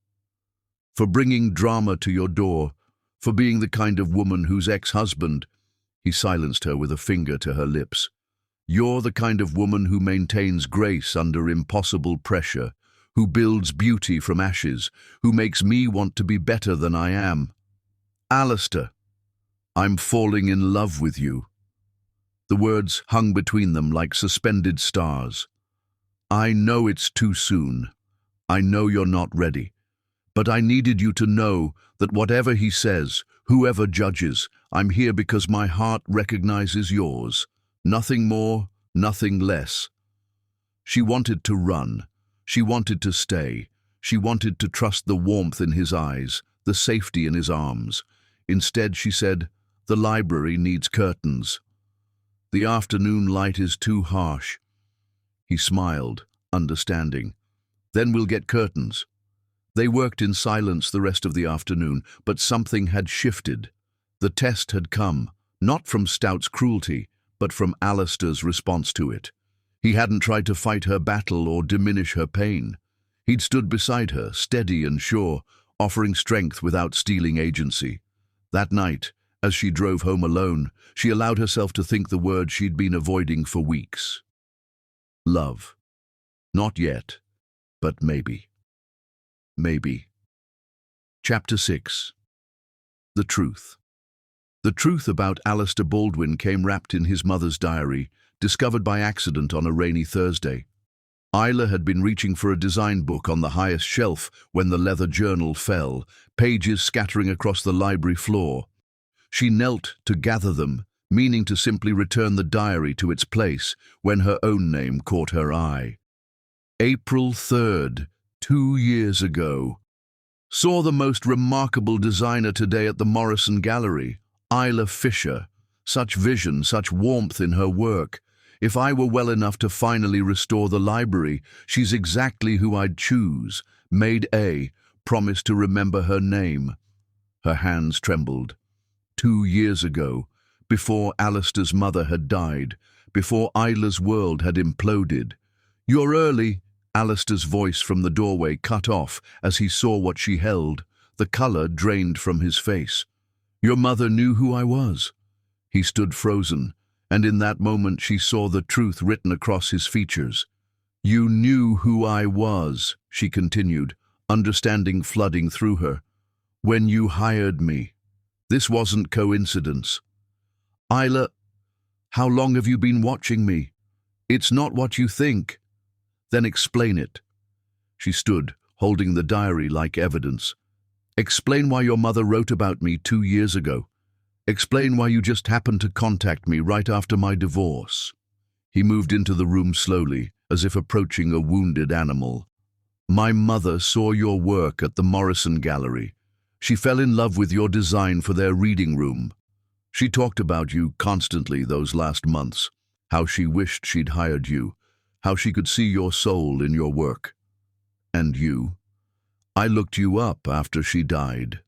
For bringing drama to your door, for being the kind of woman whose ex-husband... He silenced her with a finger to her lips. You're the kind of woman who maintains grace under impossible pressure, who builds beauty from ashes, who makes me want to be better than I am. Alistair, I'm falling in love with you. The words hung between them like suspended stars. I know it's too soon. I know you're not ready. But I needed you to know that whatever he says, whoever judges, I'm here because my heart recognizes yours. Nothing more, nothing less. She wanted to run. She wanted to stay. She wanted to trust the warmth in his eyes, the safety in his arms. Instead, she said, the library needs curtains. The afternoon light is too harsh. He smiled, understanding. Then we'll get curtains. They worked in silence the rest of the afternoon, but something had shifted. The test had come, Not from Stout's cruelty, but from Alistair's response to it. He hadn't tried to fight her battle or diminish her pain. He'd stood beside her, steady and sure, offering strength without stealing agency. That night, as she drove home alone, she allowed herself to think the word she'd been avoiding for weeks. Love. Not yet, but maybe. Maybe. Chapter 6. The Truth. The truth about Alistair Baldwin came wrapped in his mother's diary, discovered by accident on a rainy Thursday. Isla had been reaching for a design book on the highest shelf when the leather journal fell, pages scattering across the library floor. She knelt to gather them, meaning to simply return the diary to its place, when her own name caught her eye. April 3rd, 2 years ago. Saw the most remarkable designer today at the Morrison Gallery, Isla Fisher. Such vision, such warmth in her work. If I were well enough to finally restore the library, she's exactly who I'd choose. Maid A, promised to remember her name. Her hands trembled. 2 years ago, before Alistair's mother had died, before Isla's world had imploded. You're early, Alistair's voice from the doorway cut off as he saw what she held. The colour drained from his face. Your mother knew who I was. He stood frozen, and in that moment she saw the truth written across his features. You knew who I was, she continued, understanding flooding through her. When you hired me. This wasn't coincidence. Isla, how long have you been watching me? It's not what you think. Then explain it. She stood, holding the diary like evidence. Explain why your mother wrote about me 2 years ago. Explain why you just happened to contact me right after my divorce. He moved into the room slowly, as if approaching a wounded animal. My mother saw your work at the Morrison Gallery. She fell in love with your design for their reading room. She talked about you constantly those last months, how she wished she'd hired you, how she could see your soul in your work. And you? I looked you up after she died.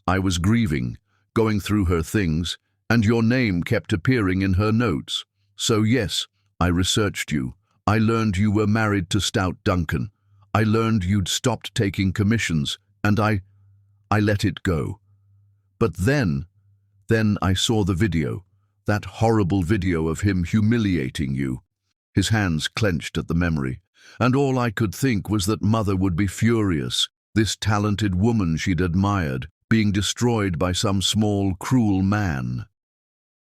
I was grieving, going through her things, and your name kept appearing in her notes. So yes, I researched you. I learned you were married to Stout Duncan. I learned you'd stopped taking commissions, and I let it go. But then I saw the video, that horrible video of him humiliating you. His hands clenched at the memory, and all I could think was that Mother would be furious, this talented woman she'd admired, being destroyed by some small, cruel man.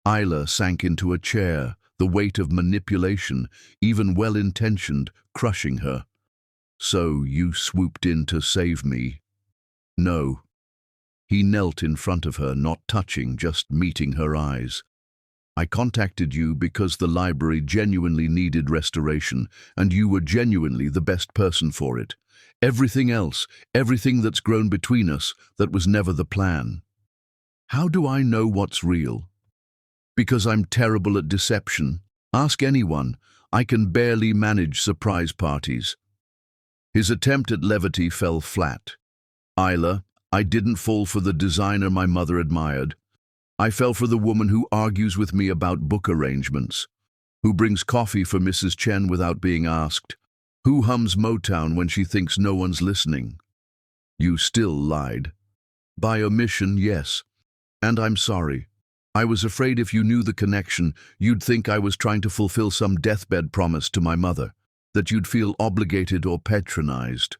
Isla sank into a chair, the weight of manipulation, even well-intentioned, crushing her. So you swooped in to save me? No. He knelt in front of her, not touching, just meeting her eyes. I contacted you because the library genuinely needed restoration, and you were genuinely the best person for it. Everything else, everything that's grown between us, that was never the plan. How do I know what's real? Because I'm terrible at deception. Ask anyone. I can barely manage surprise parties. His attempt at levity fell flat. Isla, I didn't fall for the designer my mother admired. I fell for the woman who argues with me about book arrangements, who brings coffee for Mrs. Chen without being asked, who hums Motown when she thinks no one's listening. You still lied. By omission, yes. And I'm sorry. I was afraid if you knew the connection, you'd think I was trying to fulfill some deathbed promise to my mother, that you'd feel obligated or patronized.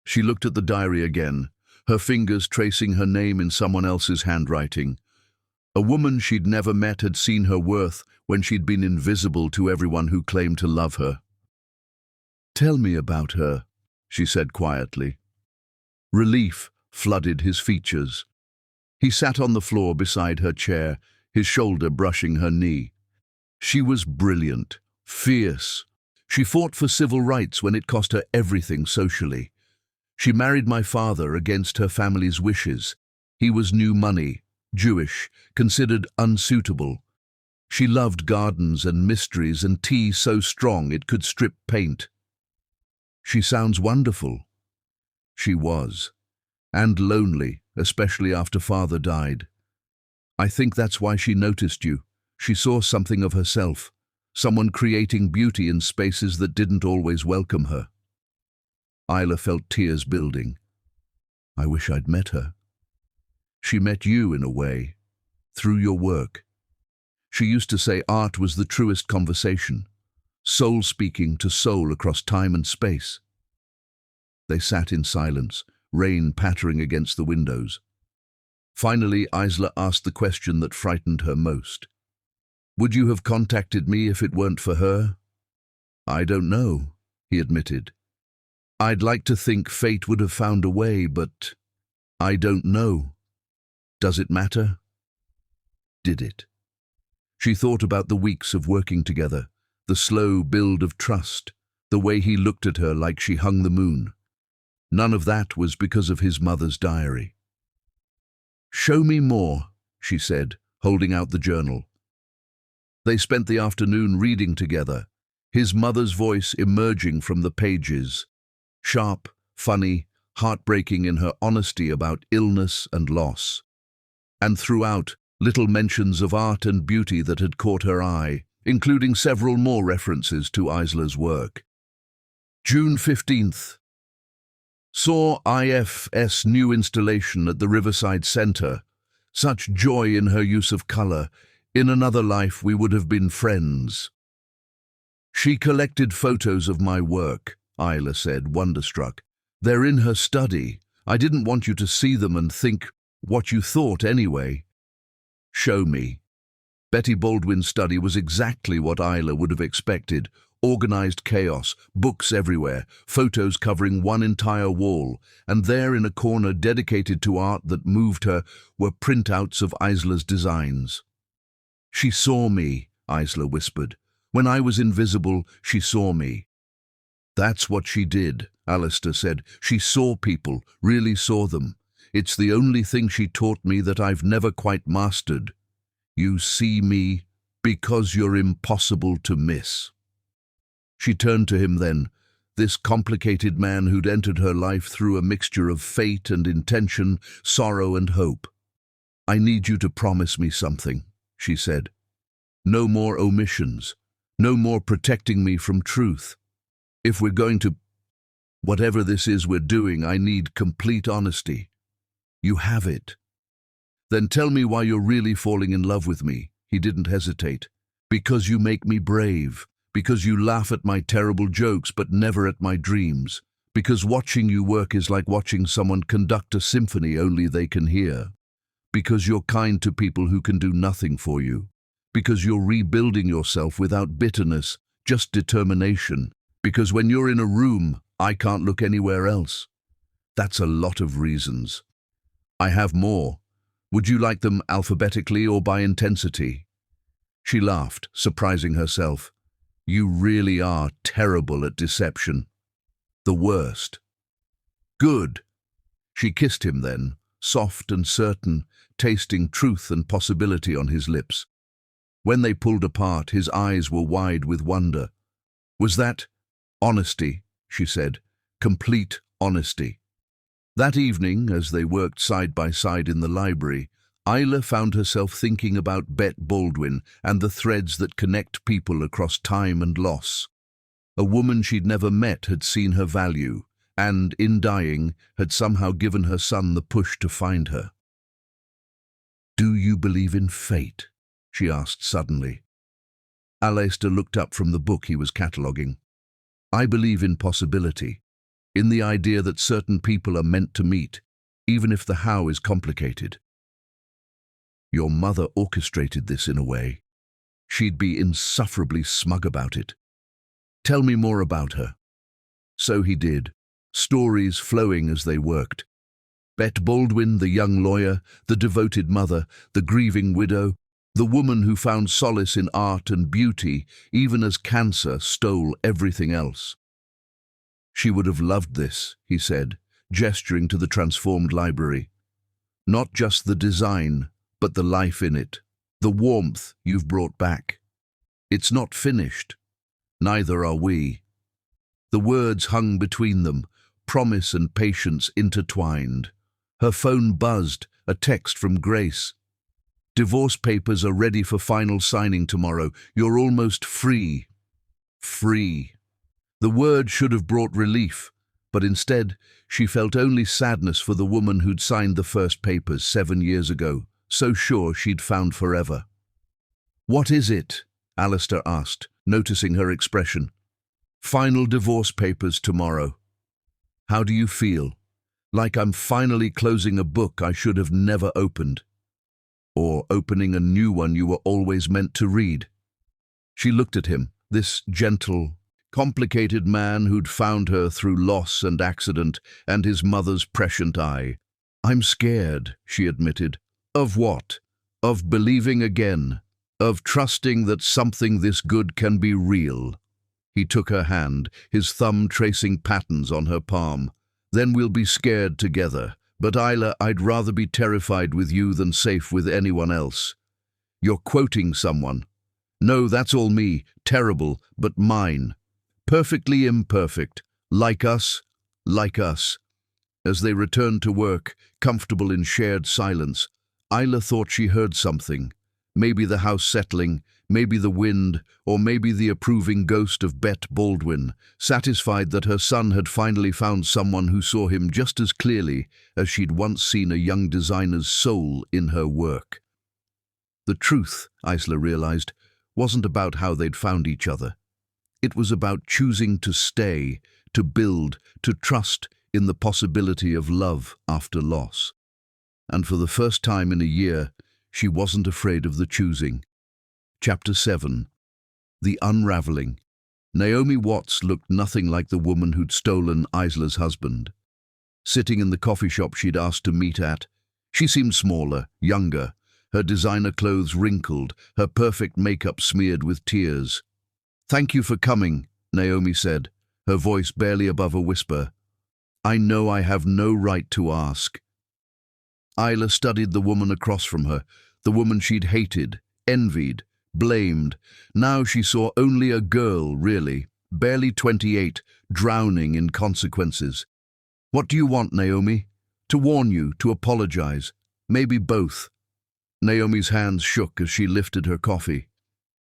She looked at the diary again, her fingers tracing her name in someone else's handwriting. A woman she'd never met had seen her worth when she'd been invisible to everyone who claimed to love her. Tell me about her, she said quietly. Relief flooded his features. He sat on the floor beside her chair, his shoulder brushing her knee. She was brilliant, fierce. She fought for civil rights when it cost her everything socially. She married my father against her family's wishes. He was new money, Jewish, considered unsuitable. She loved gardens and mysteries and tea so strong it could strip paint. She sounds wonderful. She was. And lonely, especially after father died. I think that's why she noticed you. She saw something of herself, someone creating beauty in spaces that didn't always welcome her. Isla felt tears building. I wish I'd met her. She met you in a way, through your work. She used to say art was the truest conversation, soul speaking to soul across time and space. They sat in silence, rain pattering against the windows. Finally, Isla asked the question that frightened her most. Would you have contacted me if it weren't for her? I don't know, he admitted. I'd like to think fate would have found a way, but I don't know. Does it matter? Did it? She thought about the weeks of working together, the slow build of trust, the way he looked at her like she hung the moon. None of that was because of his mother's diary. Show me more, she said, holding out the journal. They spent the afternoon reading together, his mother's voice emerging from the pages, sharp, funny, heartbreaking in her honesty about illness and loss. And throughout, little mentions of art and beauty that had caught her eye, including several more references to Isla's work. June 15th. Saw IF's new installation at the Riverside Center. Such joy in her use of color. In another life we would have been friends. She collected photos of my work, Isla said, wonderstruck. They're in her study. I didn't want you to see them and think what you thought anyway. Show me. Betty Baldwin's study was exactly what Isla would have expected. Organized chaos, books everywhere, photos covering one entire wall, and there in a corner dedicated to art that moved her were printouts of Isla's designs. She saw me, Isla whispered. When I was invisible, she saw me. That's what she did, Alistair said. She saw people, really saw them. It's the only thing she taught me that I've never quite mastered. You see me because you're impossible to miss. She turned to him then, this complicated man who'd entered her life through a mixture of fate and intention, sorrow and hope. I need you to promise me something, she said. No more omissions, no more protecting me from truth. If we're going to, whatever this is we're doing, I need complete honesty. You have it. Then tell me why you're really falling in love with me. He didn't hesitate. Because you make me brave. Because you laugh at my terrible jokes but never at my dreams. Because watching you work is like watching someone conduct a symphony only they can hear. Because you're kind to people who can do nothing for you. Because you're rebuilding yourself without bitterness, just determination. Because when you're in a room, I can't look anywhere else. That's a lot of reasons. I have more. Would you like them alphabetically or by intensity? She laughed, surprising herself. You really are terrible at deception. The worst. Good. She kissed him then, soft and certain, tasting truth and possibility on his lips. When they pulled apart, his eyes were wide with wonder. Was that honesty, she said, complete honesty. That evening, as they worked side by side in the library, Isla found herself thinking about Bet Baldwin and the threads that connect people across time and loss. A woman she'd never met had seen her value, and, in dying, had somehow given her son the push to find her. Do you believe in fate? She asked suddenly. Alistair looked up from the book he was cataloguing. I believe in possibility, in the idea that certain people are meant to meet, even if the how is complicated. Your mother orchestrated this in a way. She'd be insufferably smug about it. Tell me more about her. So he did, stories flowing as they worked. Bet Baldwin, the young lawyer, the devoted mother, the grieving widow, the woman who found solace in art and beauty, even as cancer stole everything else. She would have loved this, he said, gesturing to the transformed library. Not just the design, but the life in it, the warmth you've brought back. It's not finished. Neither are we. The words hung between them, promise and patience intertwined. Her phone buzzed, a text from Grace. Divorce papers are ready for final signing tomorrow. You're almost free. Free. The word should have brought relief, but instead she felt only sadness for the woman who'd signed the first papers 7 years ago, so sure she'd found forever. "What is it?" Alistair asked, noticing her expression. "Final divorce papers tomorrow." "How do you feel?" "Like I'm finally closing a book I should have never opened. Or opening a new one you were always meant to read." She looked at him, this gentle, complicated man who'd found her through loss and accident and his mother's prescient eye. "I'm scared," she admitted. "Of what?" "Of believing again. Of trusting that something this good can be real." He took her hand, his thumb tracing patterns on her palm. "Then we'll be scared together. But Isla, I'd rather be terrified with you than safe with anyone else." "You're quoting someone." "No, that's all me. Terrible, but mine. Perfectly imperfect. Like us. Like us." As they returned to work, comfortable in shared silence, Isla thought she heard something. Maybe the house settling, maybe the wind, or maybe the approving ghost of Bet Baldwin, satisfied that her son had finally found someone who saw him just as clearly as she'd once seen a young designer's soul in her work. The truth, Isla realized, wasn't about how they'd found each other. It was about choosing to stay, to build, to trust in the possibility of love after loss. And for the first time in a year, she wasn't afraid of the choosing. Chapter 7. The Unraveling. Naomi Watts looked nothing like the woman who'd stolen Isla's husband. Sitting in the coffee shop she'd asked to meet at, she seemed smaller, younger, her designer clothes wrinkled, her perfect makeup smeared with tears. "Thank you for coming," Naomi said, her voice barely above a whisper. "I know I have no right to ask." Isla studied the woman across from her, the woman she'd hated, envied, blamed. Now she saw only a girl, really, barely 28, drowning in consequences. "What do you want, Naomi?" "To warn you, to apologize. Maybe both." Naomi's hands shook as she lifted her coffee.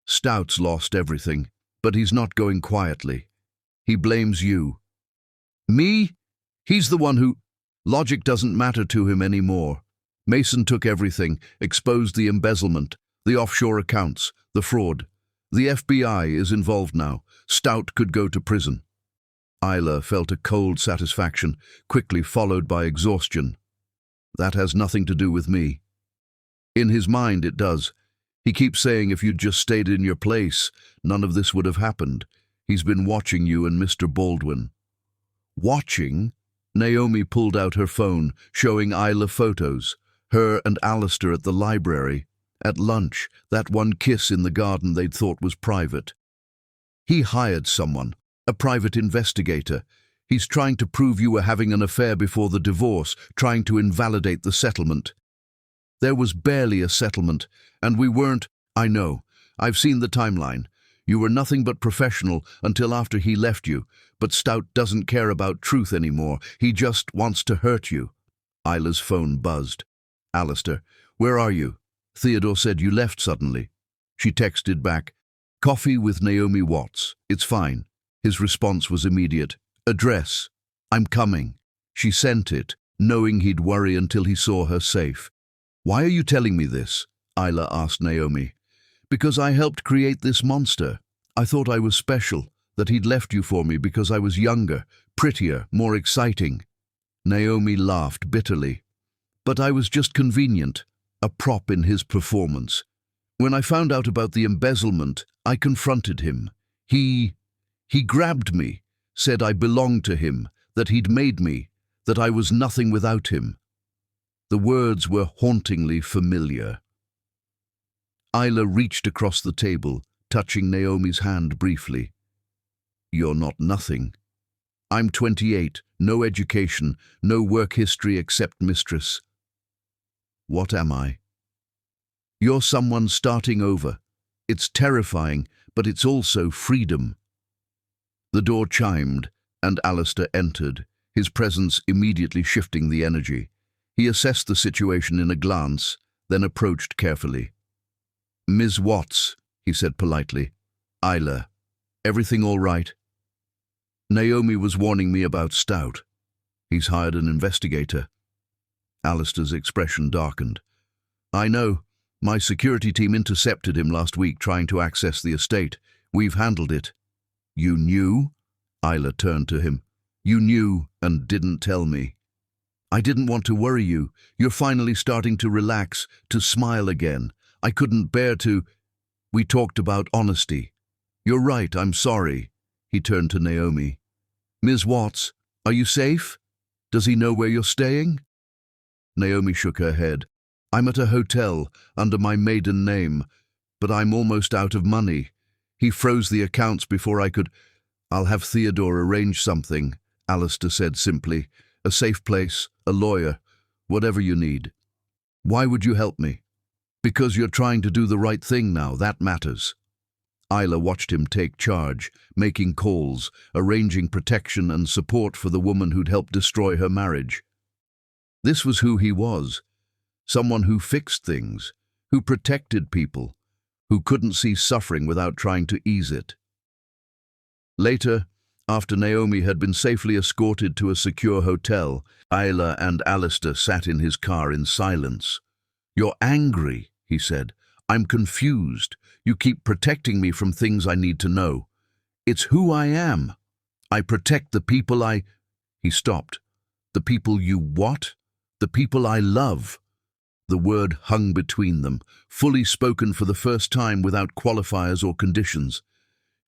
"Stout's lost everything, but he's not going quietly. He blames you." "Me? He's the one who—" "Logic doesn't matter to him anymore. Mason took everything, exposed the embezzlement, the offshore accounts, the fraud. The FBI is involved now. Stout could go to prison." Isla felt a cold satisfaction, quickly followed by exhaustion. "That has nothing to do with me." In his mind it does. He keeps saying if you'd just stayed in your place, none of this would have happened. He's been watching you and Mr. Baldwin. "Watching?" Naomi pulled out her phone, showing Isla photos. Her and Alistair at the library, at lunch, that one kiss in the garden they'd thought was private. "He hired someone, a private investigator. He's trying to prove you were having an affair before the divorce, trying to invalidate the settlement." "There was barely a settlement, and we weren't—" "I know. I've seen the timeline. You were nothing but professional until after he left you, but Stout doesn't care about truth anymore. He just wants to hurt you." Isla's phone buzzed. "Alistair, where are you? Theodore said you left suddenly." She texted back, "Coffee with Naomi Watts. It's fine." His response was immediate. "Address. I'm coming." She sent it, knowing he'd worry until he saw her safe. "Why are you telling me this?" Isla asked Naomi. "Because I helped create this monster. I thought I was special, that he'd left you for me because I was younger, prettier, more exciting." Naomi laughed bitterly. "But I was just convenient, a prop in his performance. When I found out about the embezzlement, I confronted him. He grabbed me, said I belonged to him, that he'd made me, that I was nothing without him." The words were hauntingly familiar. Isla reached across the table, touching Naomi's hand briefly. "You're not nothing. I'm 28, no education, no work history except mistress." "What am I?" "You're someone starting over. It's terrifying, but it's also freedom." The door chimed, and Alistair entered, his presence immediately shifting the energy. He assessed the situation in a glance, then approached carefully. "Ms. Watts," he said politely. "Isla, everything all right?" "Naomi was warning me about Stout. He's hired an investigator." Alistair's expression darkened. "I know. My security team intercepted him last week trying to access the estate. We've handled it." "You knew?" Isla turned to him. "You knew and didn't tell me." "I didn't want to worry you. You're finally starting to relax, to smile again. I couldn't bear to—" "We talked about honesty." "You're right, I'm sorry." He turned to Naomi. "Ms. Watts, are you safe? Does he know where you're staying?" Naomi shook her head. "I'm at a hotel under my maiden name, but I'm almost out of money. He froze the accounts before I could—" "I'll have Theodore arrange something," Alistair said simply. "A safe place, a lawyer, whatever you need." "Why would you help me?" "Because you're trying to do the right thing now, that matters." Isla watched him take charge, making calls, arranging protection and support for the woman who'd helped destroy her marriage. This was who he was, someone who fixed things, who protected people, who couldn't see suffering without trying to ease it. Later, after Naomi had been safely escorted to a secure hotel, Isla and Alistair sat in his car in silence. "You're angry," he said. "I'm confused. You keep protecting me from things I need to know. It's who I am. I protect the people I—" He stopped. "The people you what?" "The people I love." The word hung between them, fully spoken for the first time without qualifiers or conditions.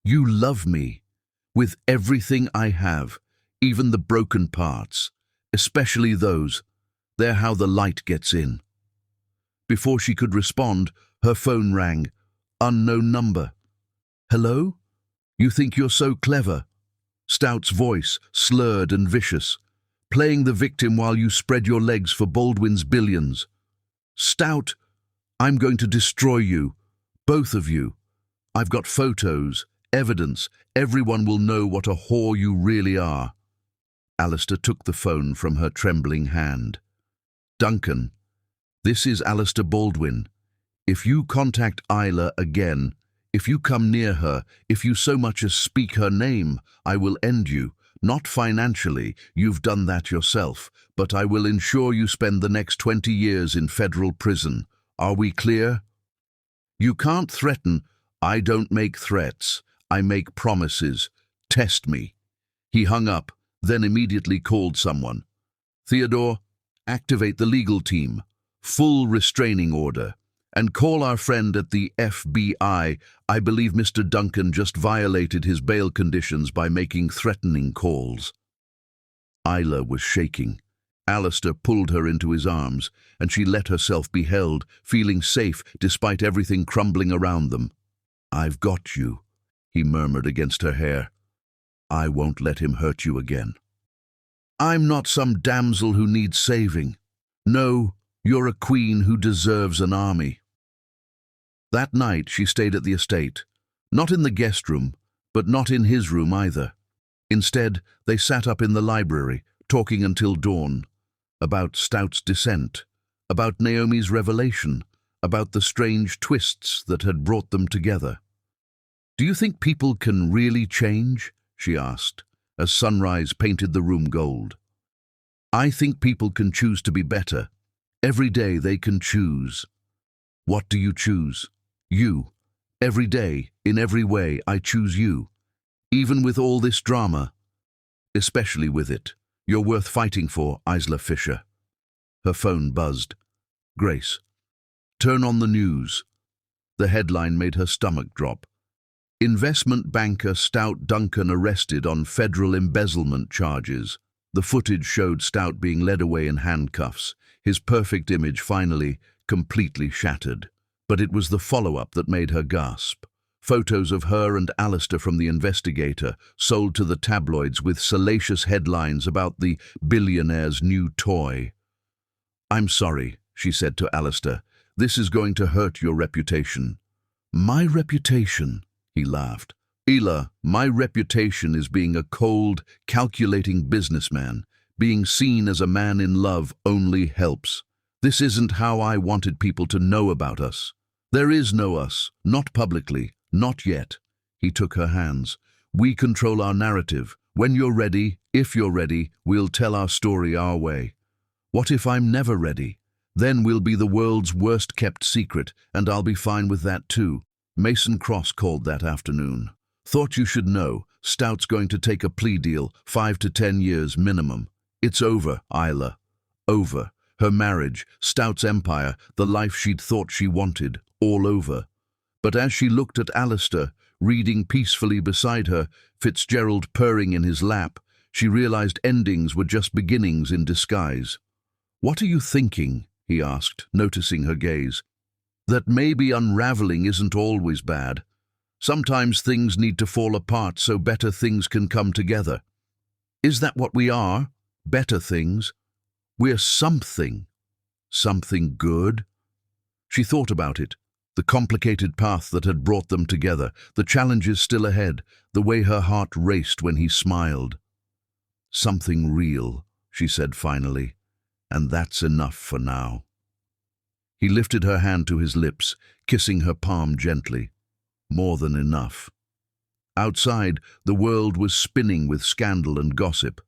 "You love me. With everything I have, even the broken parts, especially those. They're how the light gets in." Before she could respond, her phone rang. Unknown number. "Hello? You think you're so clever?" Stout's voice, slurred and vicious. "Playing the victim while you spread your legs for Baldwin's billions." "Stout, I'm going to destroy you. Both of you. I've got photos, evidence. Everyone will know what a whore you really are." Alistair took the phone from her trembling hand. "Duncan, this is Alistair Baldwin. If you contact Isla again, if you come near her, if you so much as speak her name, I will end you. Not financially, you've done that yourself, but I will ensure you spend the next 20 years in federal prison. Are we clear?" "You can't threaten." "I don't make threats. I make promises. Test me." He hung up, then immediately called someone. "Theodore, activate the legal team. Full restraining order. And call our friend at the FBI. I believe Mr. Duncan just violated his bail conditions by making threatening calls." Isla was shaking. Alistair pulled her into his arms, and she let herself be held, feeling safe despite everything crumbling around them. "I've got you," he murmured against her hair. "I won't let him hurt you again." "I'm not some damsel who needs saving. No, you're a queen who deserves an army." That night she stayed at the estate, not in the guest room, but not in his room either. Instead, they sat up in the library, talking until dawn, about Stout's descent, about Naomi's revelation, about the strange twists that had brought them together. "Do you think people can really change?" she asked, as sunrise painted the room gold. "I think people can choose to be better. Every day they can choose." "What do you choose?" "You. Every day, in every way, I choose you. Even with all this drama. Especially with it. You're worth fighting for, Isla Fisher." Her phone buzzed. "Grace. Turn on the news." The headline made her stomach drop. "Investment banker Stout Duncan arrested on federal embezzlement charges." The footage showed Stout being led away in handcuffs, his perfect image finally completely shattered. But it was the follow-up that made her gasp. Photos of her and Alistair from the investigator, sold to the tabloids with salacious headlines about the billionaire's new toy. "I'm sorry," she said to Alistair. "This is going to hurt your reputation." "My reputation?" he laughed. "Isla, my reputation is being a cold, calculating businessman. Being seen as a man in love only helps. This isn't how I wanted people to know about us. There is no us, not publicly, not yet. He took her hands. We control our narrative. When you're ready, if you're ready, we'll tell our story our way. What if I'm never ready? Then we'll be the world's worst-kept secret, and I'll be fine with that too. Mason Cross called that afternoon. Thought you should know, Stout's going to take a plea deal, 5 to 10 years minimum. It's over, Isla. Over. Her marriage, Stout's empire, the life she'd thought she wanted, all over. But as she looked at Alistair, reading peacefully beside her, Fitzgerald purring in his lap, she realized endings were just beginnings in disguise. "What are you thinking?" he asked, noticing her gaze. "That maybe unraveling isn't always bad. Sometimes things need to fall apart so better things can come together. Is that what we are? Better things? We're something. Something good?" She thought about it, the complicated path that had brought them together, the challenges still ahead, the way her heart raced when he smiled. "Something real," she said finally, "and that's enough for now." He lifted her hand to his lips, kissing her palm gently. More than enough. Outside, the world was spinning with scandal and gossip.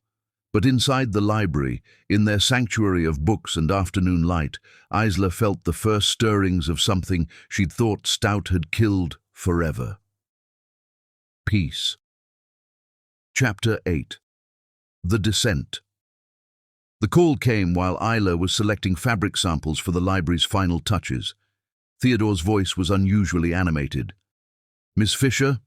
But inside the library, in their sanctuary of books and afternoon light, Isla felt the first stirrings of something she'd thought Stout had killed forever. Peace. Chapter 8. The Descent. The call came while Isla was selecting fabric samples for the library's final touches. Theodore's voice was unusually animated. "Miss Fisher,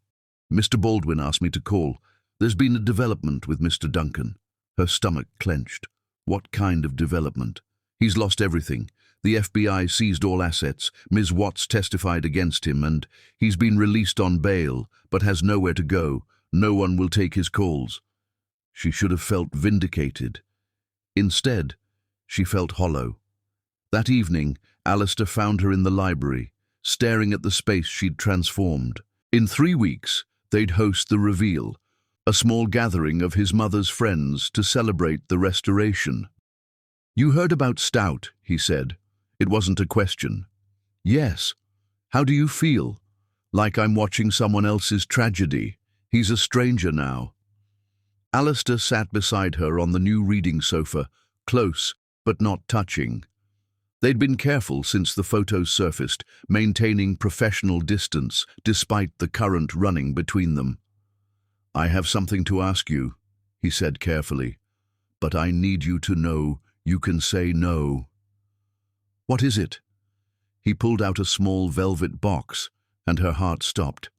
Mr. Baldwin asked me to call. There's been a development with Mr. Duncan." Her stomach clenched. What kind of development? He's lost everything. The FBI seized all assets. Ms. Watts testified against him, and he's been released on bail, but has nowhere to go. No one will take his calls. She should have felt vindicated. Instead, she felt hollow. That evening, Alistair found her in the library, staring at the space she'd transformed. In 3 weeks, they'd host the reveal, a small gathering of his mother's friends to celebrate the restoration. "You heard about Stout," he said. It wasn't a question. "Yes. How do you feel?" "Like I'm watching someone else's tragedy. He's a stranger now." Alistair sat beside her on the new reading sofa, close but not touching. They'd been careful since the photos surfaced, maintaining professional distance despite the current running between them. "I have something to ask you," he said carefully, "but I need you to know you can say no." "What is it?" He pulled out a small velvet box, and her heart stopped.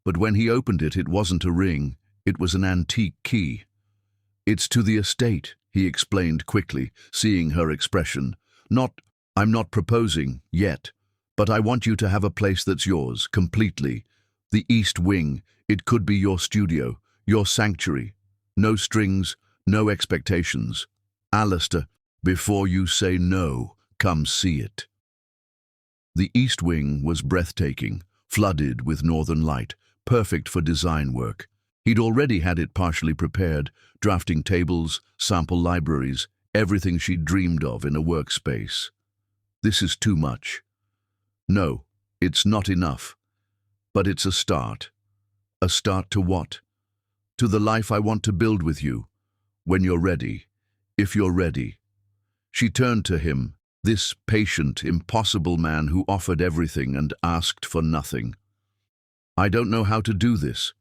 But when he opened it, it wasn't a ring, it was an antique key. "It's to the estate," he explained quickly, seeing her expression. I'm not proposing, yet, but I want you to have a place that's yours, completely. The East Wing, it could be your studio, your sanctuary. No strings, no expectations. Alistair, before you say no, come see it." The East Wing was breathtaking, flooded with northern light, perfect for design work. He'd already had it partially prepared, drafting tables, sample libraries, everything she'd dreamed of in a workspace. "This is too much." "No, it's not enough. But it's a start." "A start to what?" "To the life I want to build with you. When you're ready. If you're ready." She turned to him, this patient, impossible man who offered everything and asked for nothing. "I don't know how to do this."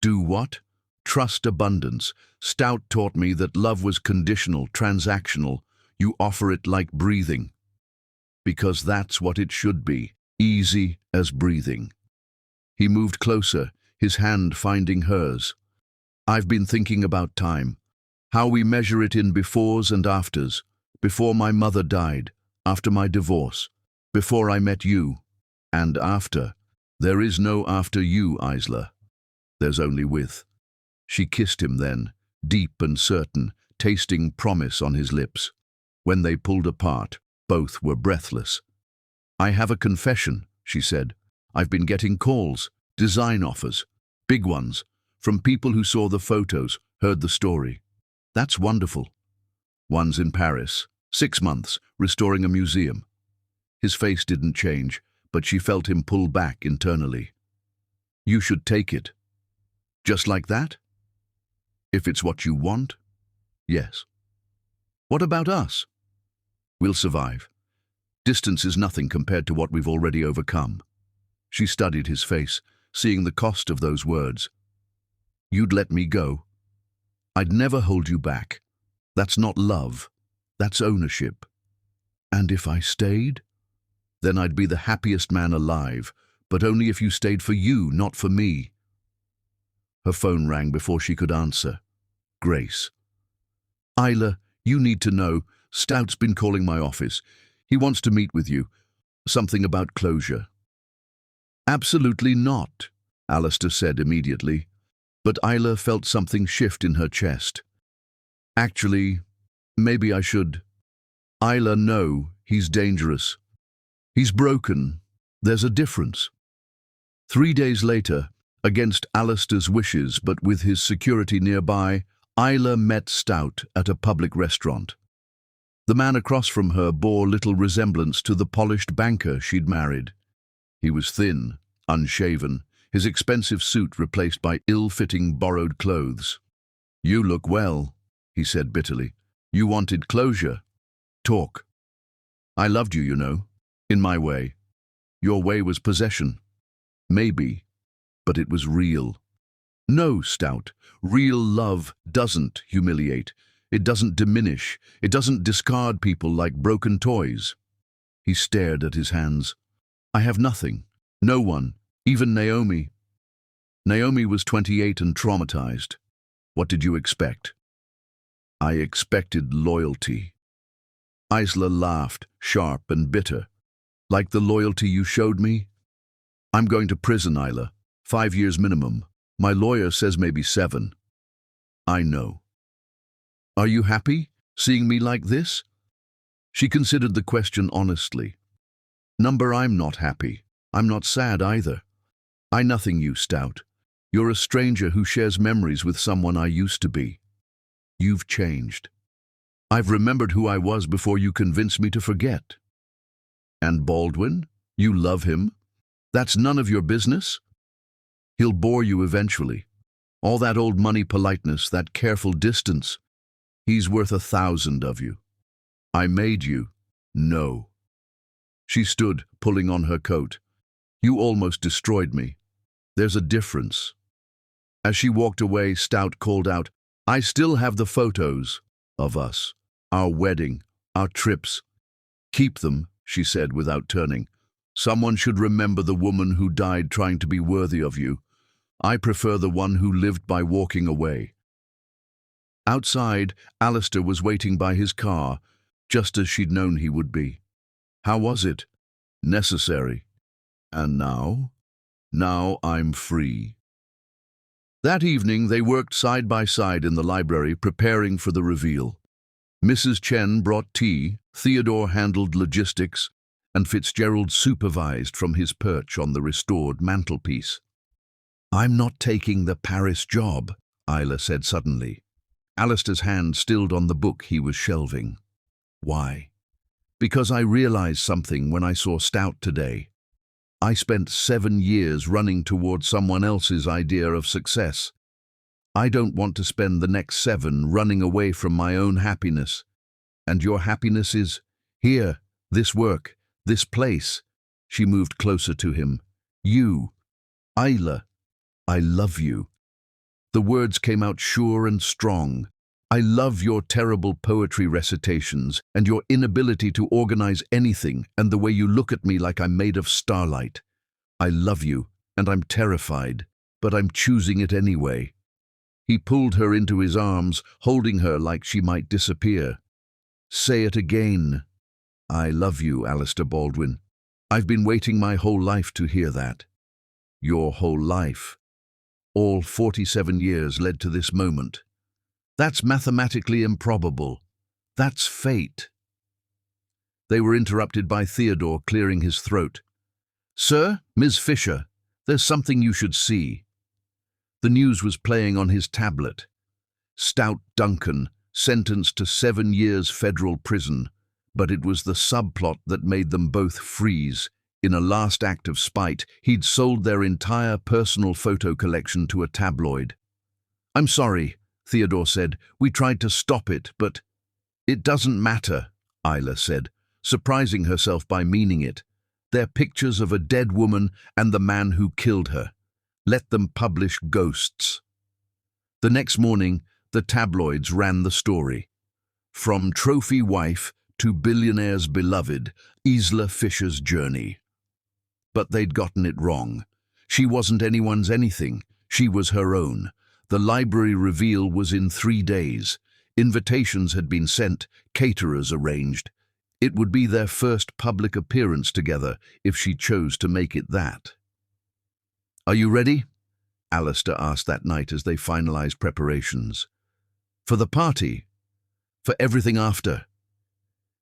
"Do what?" "Trust abundance. Stout taught me that love was conditional, transactional. You offer it like breathing. Because that's what it should be, easy as breathing." He moved closer, his hand finding hers. "I've been thinking about time, how we measure it in befores and afters. Before my mother died, after my divorce, before I met you, and after. There is no after you, Isla. There's only with." She kissed him then, deep and certain, tasting promise on his lips. When they pulled apart, both were breathless. "I have a confession," she said. "I've been getting calls, design offers, big ones, from people who saw the photos, heard the story. That's wonderful. One's in Paris, 6 months, restoring a museum. His face didn't change, but she felt him pull back internally. You should take it. Just like that? If it's what you want? Yes. What about us? We'll survive. Distance is nothing compared to what we've already overcome. She studied his face, seeing the cost of those words. You'd let me go. I'd never hold you back. That's not love. That's ownership. And if I stayed? Then I'd be the happiest man alive, but only if you stayed for you, not for me. Her phone rang before she could answer. Grace. Isla, you need to know, Stout's been calling my office. He wants to meet with you. Something about closure. Absolutely not, Alistair said immediately, but Isla felt something shift in her chest. Actually, maybe I should. Isla, no, he's dangerous. He's broken. There's a difference. 3 days later, against Alistair's wishes but with his security nearby, Isla met Stout at a public restaurant. The man across from her bore little resemblance to the polished banker she'd married. He was thin, unshaven, his expensive suit replaced by ill-fitting borrowed clothes. You look well, he said bitterly. You wanted closure. Talk. I loved you, you know, in my way. Your way was possession. Maybe, but it was real. No, Stout, real love doesn't humiliate. It doesn't diminish. It doesn't discard people like broken toys. He stared at his hands. I have nothing. No one. Even Naomi. Naomi was 28 and traumatized. What did you expect? I expected loyalty. Isla laughed, sharp and bitter. Like the loyalty you showed me? I'm going to prison, Isla. 5 years minimum. My lawyer says maybe 7. I know. Are you happy, seeing me like this? She considered the question honestly. Number, I'm not happy. I'm not sad either. I nothing you, Stout. You're a stranger who shares memories with someone I used to be. You've changed. I've remembered who I was before you convinced me to forget. And Baldwin? You love him? That's none of your business? He'll bore you eventually. All that old money politeness, that careful distance. He's worth 1,000 of you. I made you. No. She stood, pulling on her coat. You almost destroyed me. There's a difference. As she walked away, Stout called out, I still have the photos of us, our wedding, our trips. Keep them, she said without turning. Someone should remember the woman who died trying to be worthy of you. I prefer the one who lived by walking away. Outside, Alistair was waiting by his car, just as she'd known he would be. How was it? Necessary. And now? Now I'm free. That evening they worked side by side in the library, preparing for the reveal. Mrs. Chen brought tea, Theodore handled logistics, and Fitzgerald supervised from his perch on the restored mantelpiece. I'm not taking the Paris job, Isla said suddenly. Alistair's hand stilled on the book he was shelving. Why? Because I realized something when I saw Stout today. I spent 7 years running toward someone else's idea of success. I don't want to spend the next 7 running away from my own happiness. And your happiness is here, this work, this place. She moved closer to him. You, Isla, I love you. The words came out sure and strong. I love your terrible poetry recitations and your inability to organize anything and the way you look at me like I'm made of starlight. I love you, and I'm terrified, but I'm choosing it anyway. He pulled her into his arms, holding her like she might disappear. Say it again. I love you, Alistair Baldwin. I've been waiting my whole life to hear that. Your whole life. All 47 years led to this moment. That's mathematically improbable. That's fate. They were interrupted by Theodore clearing his throat. Sir, Ms. Fisher, there's something you should see. The news was playing on his tablet. Stout Duncan, sentenced to 7 years federal prison, But it was the subplot that made them both freeze. In a last act of spite, he'd sold their entire personal photo collection to a tabloid. "I'm sorry," Theodore said. "We tried to stop it, but—" "It doesn't matter," Isla said, surprising herself by meaning it. "They're pictures of a dead woman and the man who killed her. Let them publish ghosts." The next morning, the tabloids ran the story. From trophy wife to billionaire's beloved, Isla Fisher's journey. But they'd gotten it wrong. She wasn't anyone's anything. She was her own. The library reveal was in 3 days. Invitations had been sent, caterers arranged. It would be their first public appearance together, if she chose to make it that. "Are you ready?" Alistair asked that night as they finalized preparations. "For the party? For everything after?"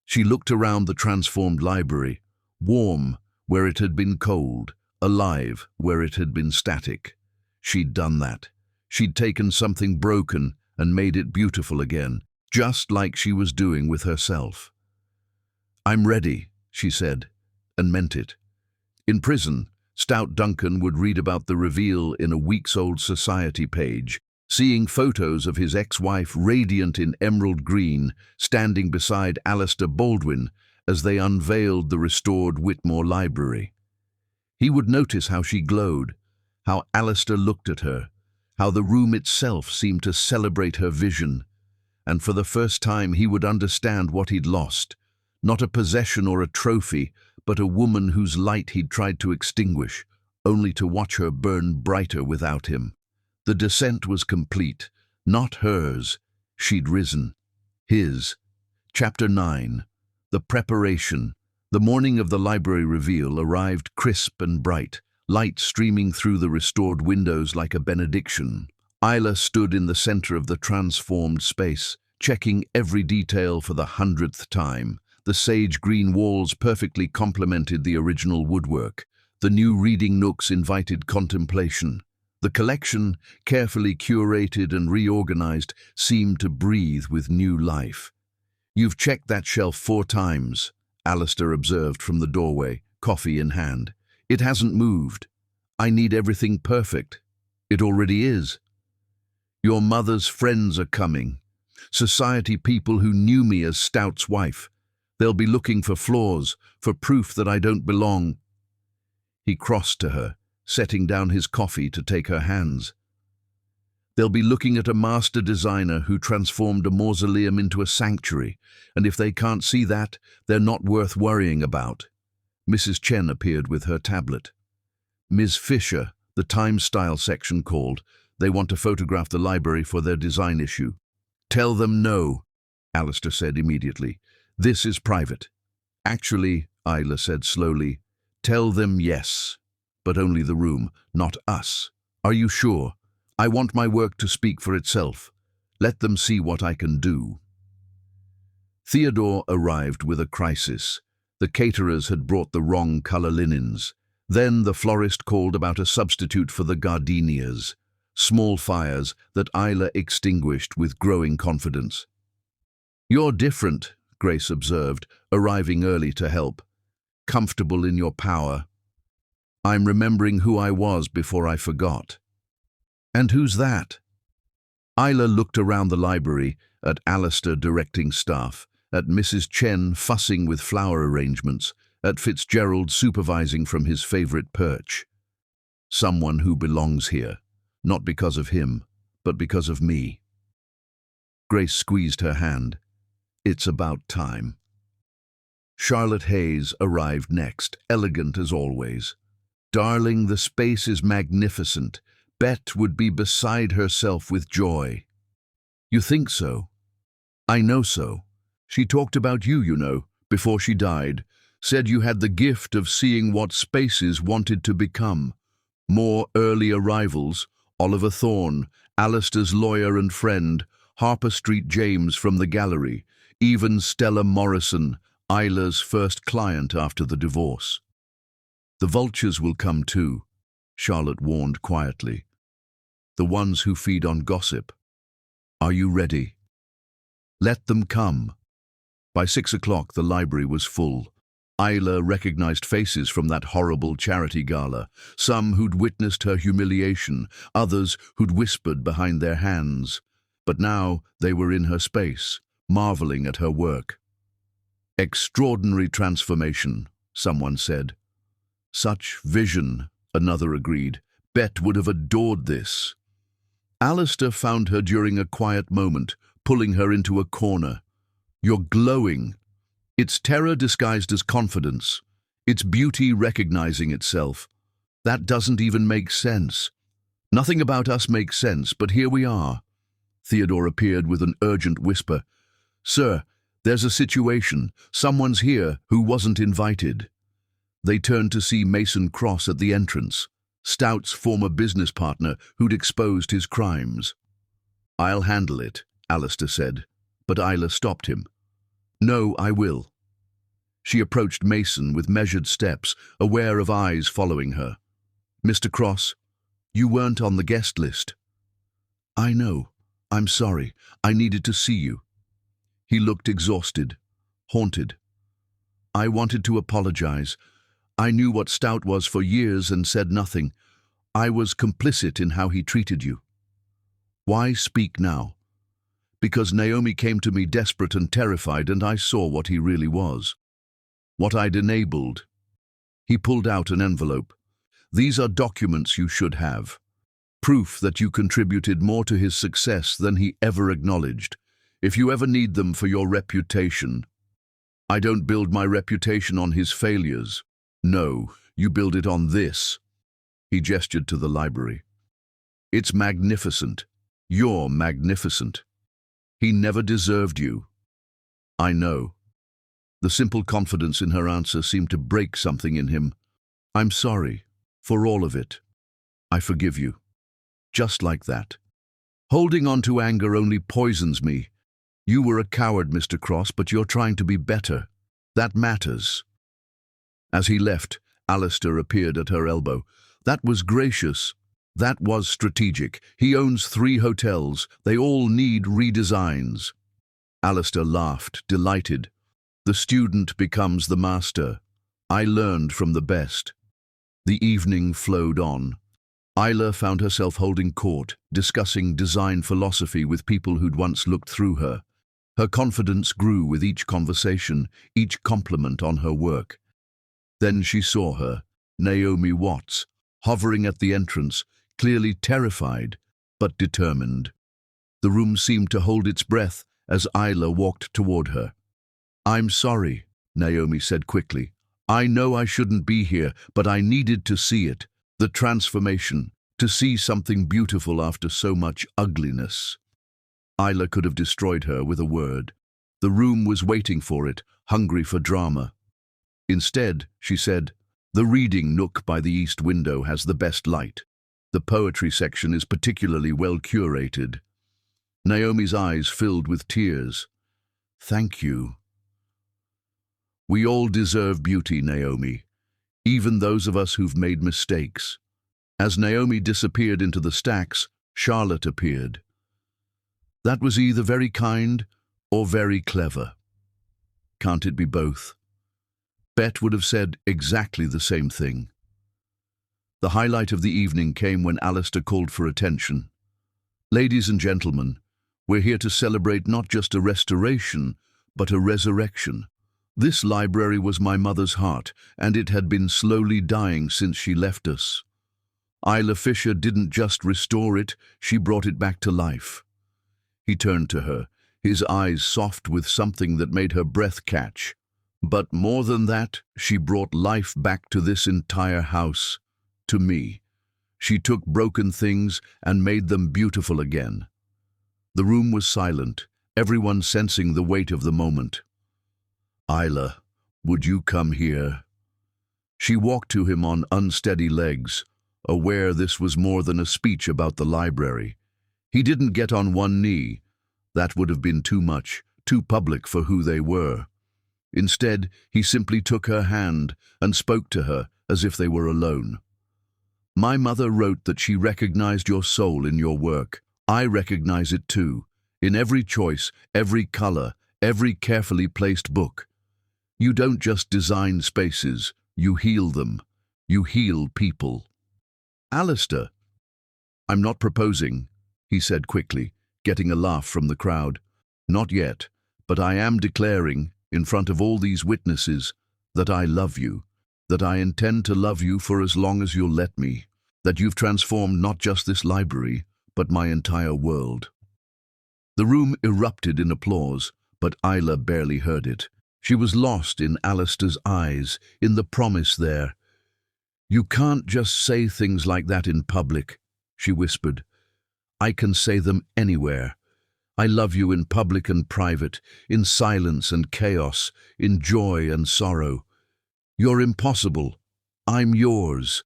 She looked around the transformed library, warm where it had been cold, alive where it had been static. She'd done that. She'd taken something broken and made it beautiful again, just like she was doing with herself. "I'm ready," she said, and meant it. In prison, Stout Duncan would read about the reveal in a weeks-old society page, seeing photos of his ex-wife radiant in emerald green, standing beside Alistair Baldwin as they unveiled the restored Whitmore Library. He would notice how she glowed, how Alistair looked at her, how the room itself seemed to celebrate her vision, and for the first time he would understand what he'd lost, not a possession or a trophy, but a woman whose light he'd tried to extinguish, only to watch her burn brighter without him. The descent was complete, not hers. She'd risen. His. Chapter 9. The preparation. The morning of the library reveal arrived crisp and bright, light streaming through the restored windows like a benediction. Isla stood in the center of the transformed space, checking every detail for the 100th time. The sage green walls perfectly complemented the original woodwork. The new reading nooks invited contemplation. The collection, carefully curated and reorganized, seemed to breathe with new life. "You've checked that shelf 4 times, Alistair observed from the doorway, coffee in hand. "It hasn't moved. I need everything perfect." "It already is." "Your mother's friends are coming. Society people who knew me as Stout's wife. They'll be looking for flaws, for proof that I don't belong." He crossed to her, setting down his coffee to take her hands. "They'll be looking at a master designer who transformed a mausoleum into a sanctuary, and if they can't see that, they're not worth worrying about." Mrs. Chen appeared with her tablet. "Ms. Fisher," the Time-Style section called. "They want to photograph the library for their design issue." "Tell them no," Alistair said immediately. "This is private." "Actually," Isla said slowly, "tell them yes, but only the room, not us." "Are you sure? I want my work to speak for itself. Let them see what I can do." Theodore arrived with a crisis. The caterers had brought the wrong color linens. Then the florist called about a substitute for the gardenias, small fires that Isla extinguished with growing confidence. "You're different," Grace observed, arriving early to help. "Comfortable in your power." "I'm remembering who I was before I forgot." "And who's that?" Isla looked around the library, at Alistair directing staff, at Mrs. Chen fussing with flower arrangements, at Fitzgerald supervising from his favorite perch. "Someone who belongs here, not because of him, but because of me." Grace squeezed her hand. "It's about time." Charlotte Hayes arrived next, elegant as always. "Darling, the space is magnificent." Bet would be beside herself with joy. "You think so?" "I know so. She talked about you, you know, before she died. Said you had the gift of seeing what spaces wanted to become. More early arrivals, Oliver Thorne, Alistair's lawyer and friend, Harper Street James from the gallery, even Stella Morrison, Isla's first client after the divorce." "The vultures will come too," Charlotte warned quietly. "The ones who feed on gossip. Are you ready?" "Let them come." By 6 o'clock, the library was full. Isla recognized faces from that horrible charity gala, some who'd witnessed her humiliation, others who'd whispered behind their hands. But now they were in her space, marveling at her work. "Extraordinary transformation," someone said. "Such vision," another agreed. "Bet would have adored this." Alistair found her during a quiet moment, pulling her into a corner. "You're glowing." It's terror disguised as confidence. It's beauty recognizing itself. That doesn't even make sense. Nothing about us makes sense, but here we are. Theodore appeared with an urgent whisper. "Sir, there's a situation. Someone's here who wasn't invited." They turned to see Mason Cross at the entrance, Stout's former business partner who'd exposed his crimes. "I'll handle it," Alistair said, but Isla stopped him. "No, I will." She approached Mason with measured steps, aware of eyes following her. "Mr. Cross, you weren't on the guest list." "I know. I'm sorry. I needed to see you." He looked exhausted, haunted. "I wanted to apologize. I knew what Stout was for years and said nothing. I was complicit in how he treated you." "Why speak now?" "Because Naomi came to me desperate and terrified, and I saw what he really was. What I'd enabled." He pulled out an envelope. "These are documents you should have. Proof that you contributed more to his success than he ever acknowledged. If you ever need them for your reputation." "I don't build my reputation on his failures." "No, you build it on this." He gestured to the library. "It's magnificent. You're magnificent. He never deserved you." "I know." The simple confidence in her answer seemed to break something in him. "I'm sorry. For all of it. I forgive you." Just like that. "Holding on to anger only poisons me. You were a coward, Mr. Cross, but you're trying to be better. That matters." As he left, Alistair appeared at her elbow. "That was gracious. That was strategic. He owns 3 hotels. They all need redesigns." Alistair laughed, delighted. "The student becomes the master. I learned from the best." The evening flowed on. Isla found herself holding court, discussing design philosophy with people who'd once looked through her. Her confidence grew with each conversation, each compliment on her work. Then she saw her, Naomi Watts, hovering at the entrance, clearly terrified, but determined. The room seemed to hold its breath as Isla walked toward her. "I'm sorry," Naomi said quickly. "I know I shouldn't be here, but I needed to see it. The transformation, to see something beautiful after so much ugliness." Isla could have destroyed her with a word. The room was waiting for it, hungry for drama. Instead, she said, "The reading nook by the east window has the best light. The poetry section is particularly well curated." Naomi's eyes filled with tears. "Thank you." "We all deserve beauty, Naomi, even those of us who've made mistakes." As Naomi disappeared into the stacks, Charlotte appeared. "That was either very kind or very clever. Can't it be both?" Bet would have said exactly the same thing. The highlight of the evening came when Alistair called for attention. "Ladies and gentlemen, we're here to celebrate not just a restoration, but a resurrection. This library was my mother's heart, and it had been slowly dying since she left us. Isla Fisher didn't just restore it, she brought it back to life." He turned to her, his eyes soft with something that made her breath catch. "But more than that, she brought life back to this entire house, to me. She took broken things and made them beautiful again." The room was silent, everyone sensing the weight of the moment. "Isla, would you come here?" She walked to him on unsteady legs, aware this was more than a speech about the library. He didn't get on one knee. That would have been too much, too public for who they were. Instead, he simply took her hand and spoke to her as if they were alone. "My mother wrote that she recognized your soul in your work. I recognize it too, in every choice, every color, every carefully placed book. You don't just design spaces, you heal them. You heal people. Alistair, I'm not proposing, he said quickly, getting a laugh from the crowd. Not yet, but I am declaring, in front of all these witnesses, that I love you, that I intend to love you for as long as you'll let me, that you've transformed not just this library, but my entire world. The room erupted in applause, but Isla barely heard it. She was lost in Alistair's eyes, in the promise there. You can't just say things like that in public, she whispered. I can say them anywhere. I love you in public and private, in silence and chaos, in joy and sorrow. You're impossible. I'm yours.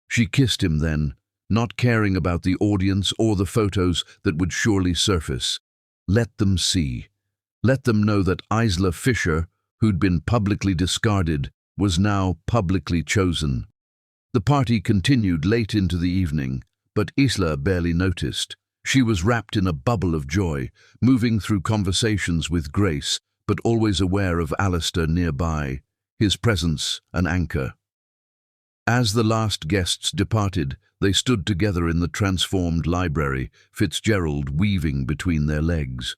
She kissed him then, not caring about the audience or the photos that would surely surface. Let them see. Let them know that Isla Fisher, who'd been publicly discarded, was now publicly chosen. The party continued late into the evening, but Isla barely noticed. She was wrapped in a bubble of joy, moving through conversations with grace, but always aware of Alistair nearby, his presence an anchor. As the last guests departed, they stood together in the transformed library, Fitzgerald weaving between their legs.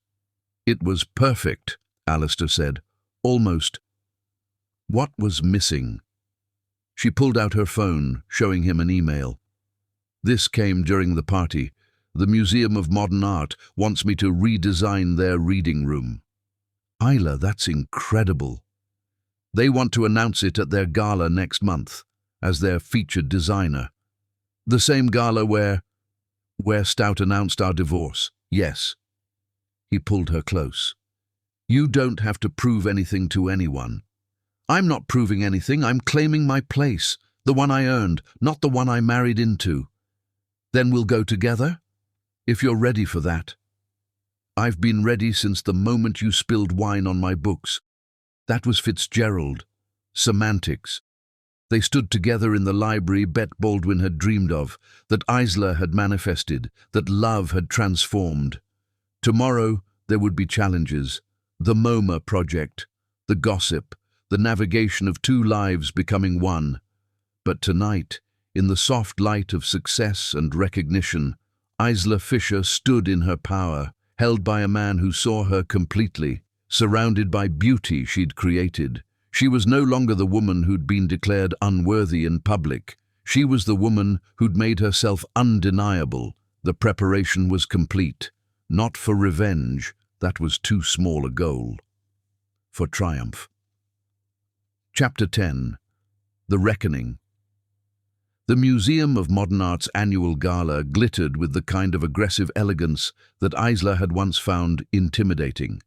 It was perfect, Alistair said. Almost. What was missing? She pulled out her phone, showing him an email. This came during the party. The Museum of Modern Art wants me to redesign their reading room. Isla, that's incredible. They want to announce it at their gala next month, as their featured designer. The same gala where Stout announced our divorce. Yes. He pulled her close. You don't have to prove anything to anyone. I'm not proving anything, I'm claiming my place, the one I earned, not the one I married into. Then we'll go together? If you're ready for that. I've been ready since the moment you spilled wine on my books. That was Fitzgerald. Semantics. They stood together in the library Bet Baldwin had dreamed of, that Isla had manifested, that love had transformed. Tomorrow there would be challenges. The MoMA project, the gossip, the navigation of two lives becoming one. But tonight, in the soft light of success and recognition, Isla Fisher stood in her power, held by a man who saw her completely, surrounded by beauty she'd created. She was no longer the woman who'd been declared unworthy in public. She was the woman who'd made herself undeniable. The preparation was complete. Not for revenge, that was too small a goal. For triumph. Chapter 10. The Reckoning. The Museum of Modern Art's annual gala glittered with the kind of aggressive elegance that Isla had once found intimidating.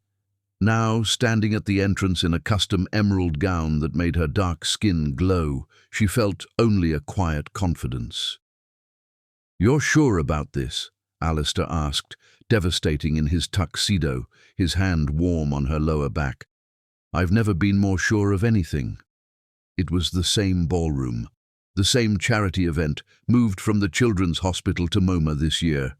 Now, standing at the entrance in a custom emerald gown that made her dark skin glow, she felt only a quiet confidence. "You're sure about this?" Alistair asked, devastating in his tuxedo, his hand warm on her lower back. "I've never been more sure of anything." It was the same ballroom, the same charity event, moved from the Children's Hospital to MoMA this year.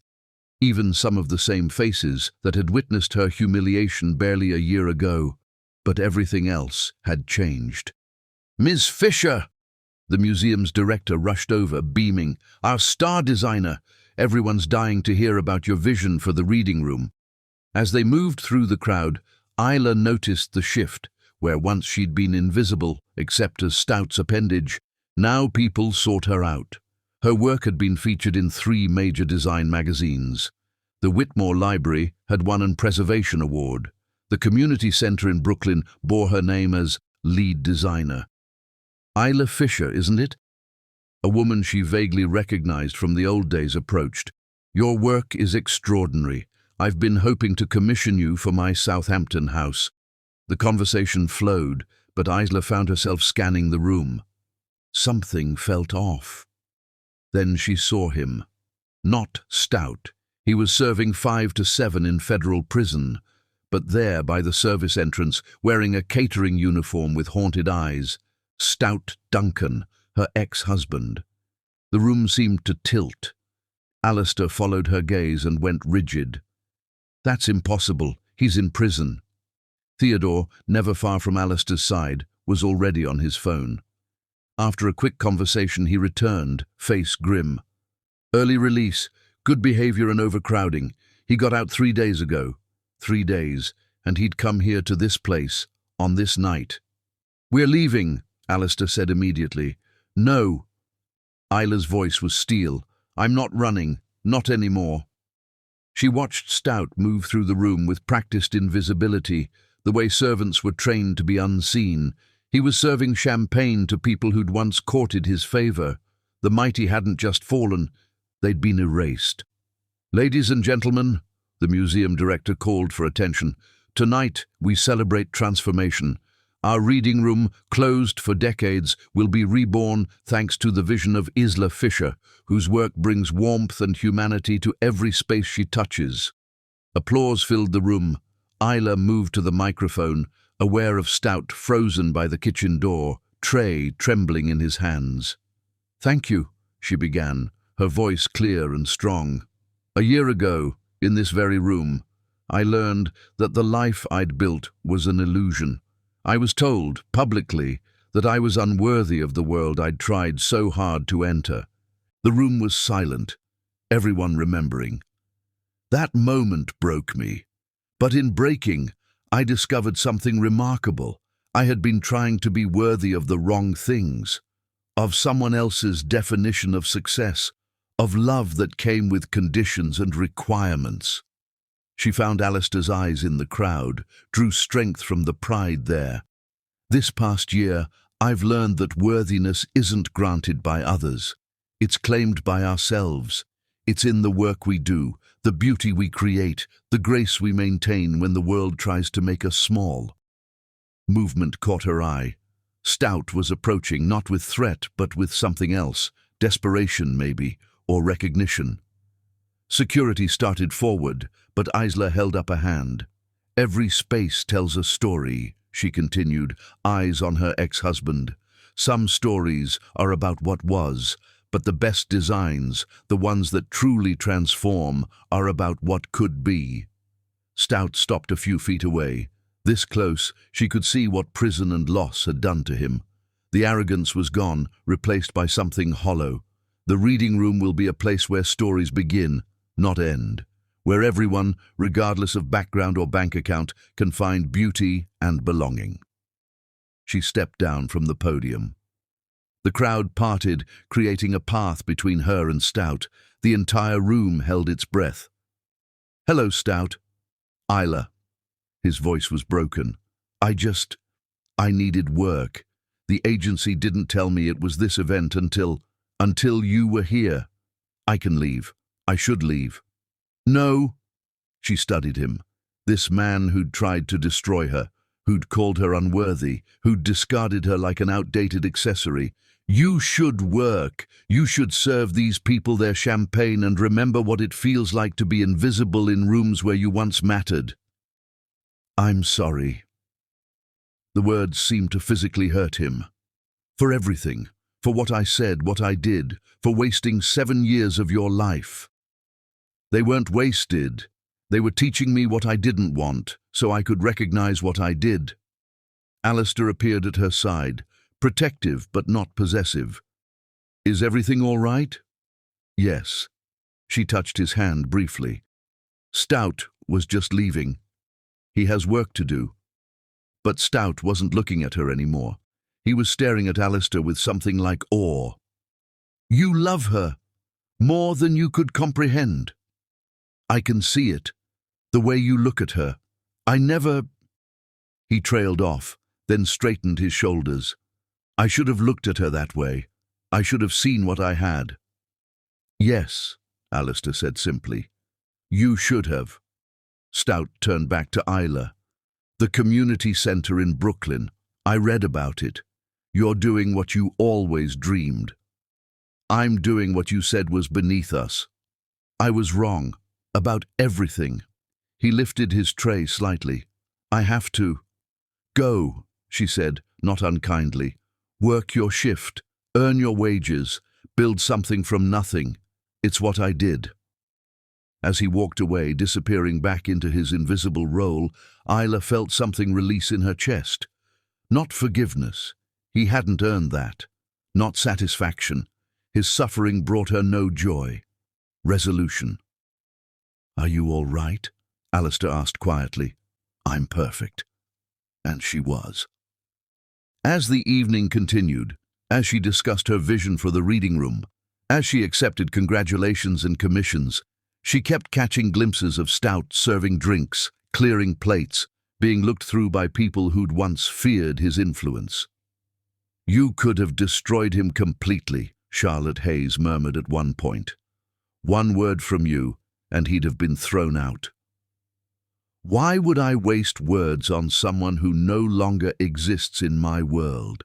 Even some of the same faces that had witnessed her humiliation barely a year ago, but everything else had changed. "Ms. Fisher!" The museum's director rushed over, beaming. "Our star designer! Everyone's dying to hear about your vision for the reading room." As they moved through the crowd, Isla noticed the shift. Where once she'd been invisible, except as Stout's appendage, now people sought her out. Her work had been featured in 3 major design magazines. The Whitmore Library had won an Preservation Award. The community center in Brooklyn bore her name as lead designer. Isla Fisher, isn't it? A woman she vaguely recognized from the old days approached. "Your work is extraordinary. I've been hoping to commission you for my Southampton house." The conversation flowed, but Isla found herself scanning the room. Something felt off. Then she saw him. Not Stout. He was serving 5 to 7 in federal prison, but there by the service entrance, wearing a catering uniform with haunted eyes, Stout Duncan, her ex-husband. The room seemed to tilt. Alistair followed her gaze and went rigid. "That's impossible. He's in prison." Theodore, never far from Alistair's side, was already on his phone. After a quick conversation, he returned, face grim. Early release, good behavior and overcrowding. He got out 3 days ago. 3 days, and he'd come here to this place, on this night. "We're leaving," Alistair said immediately. "No." Isla's voice was steel. "I'm not running, not anymore." She watched Stout move through the room with practiced invisibility, the way servants were trained to be unseen. He was serving champagne to people who'd once courted his favor. The mighty hadn't just fallen, they'd been erased. "Ladies and gentlemen," the museum director called for attention, "tonight we celebrate transformation. Our reading room, closed for decades, will be reborn thanks to the vision of Isla Fisher, whose work brings warmth and humanity to every space she touches." Applause filled the room. Isla moved to the microphone, aware of Stout frozen by the kitchen door, tray trembling in his hands. "Thank you," she began, her voice clear and strong. "A year ago, in this very room, I learned that the life I'd built was an illusion. I was told, publicly, that I was unworthy of the world I'd tried so hard to enter." The room was silent, everyone remembering. That moment broke me. But in breaking, I discovered something remarkable. I had been trying to be worthy of the wrong things, of someone else's definition of success, of love that came with conditions and requirements. She found Alistair's eyes in the crowd, drew strength from the pride there. "This past year, I've learned that worthiness isn't granted by others. It's claimed by ourselves. It's in the work we do, the beauty we create, the grace we maintain when the world tries to make us small." Movement caught her eye. Stout was approaching, not with threat, but with something else, desperation maybe, or recognition. Security started forward, but Isla held up a hand. "Every space tells a story," she continued, eyes on her ex-husband. "Some stories are about what was, but the best designs, the ones that truly transform, are about what could be." Stout stopped a few feet away. This close, she could see what prison and loss had done to him. The arrogance was gone, replaced by something hollow. The reading room will be a place where stories begin, not end, where everyone, regardless of background or bank account, can find beauty and belonging. She stepped down from the podium. The crowd parted, creating a path between her and Stout. The entire room held its breath. "Hello, Stout." "Isla." His voice was broken. I needed work. The agency didn't tell me it was this event until you were here. I can leave. I should leave." "No." She studied him. This man who'd tried to destroy her, who'd called her unworthy, who'd discarded her like an outdated accessory. "You should work. You should serve these people their champagne and remember what it feels like to be invisible in rooms where you once mattered." "I'm sorry." The words seemed to physically hurt him. "For everything. For what I said, what I did. For wasting 7 years of your life." "They weren't wasted. They were teaching me what I didn't want, so I could recognize what I did." Alistair appeared at her side, protective but not possessive. "Is everything all right?" "Yes." She touched his hand briefly. Stout was just leaving. "He has work to do." But Stout wasn't looking at her anymore. He was staring at Alistair with something like awe. "You love her, more than you could comprehend. I can see it, the way you look at her. I never—" He trailed off, then straightened his shoulders. "I should have looked at her that way. I should have seen what I had." "Yes," Alistair said simply. "You should have." Stout turned back to Isla. "The community center in Brooklyn. I read about it. You're doing what you always dreamed. I'm doing what you said was beneath us. I was wrong. About everything." He lifted his tray slightly. "I have to." "Go," she said, not unkindly. "Work your shift. Earn your wages. Build something from nothing. It's what I did." As he walked away, disappearing back into his invisible role, Isla felt something release in her chest. Not forgiveness. He hadn't earned that. Not satisfaction. His suffering brought her no joy. Resolution. "Are you all right?" Alistair asked quietly. "I'm perfect." And she was. As the evening continued, as she discussed her vision for the reading room, as she accepted congratulations and commissions, she kept catching glimpses of Stout serving drinks, clearing plates, being looked through by people who'd once feared his influence. "You could have destroyed him completely," Charlotte Hayes murmured at one point. "One word from you, and he'd have been thrown out." "Why would I waste words on someone who no longer exists in my world?"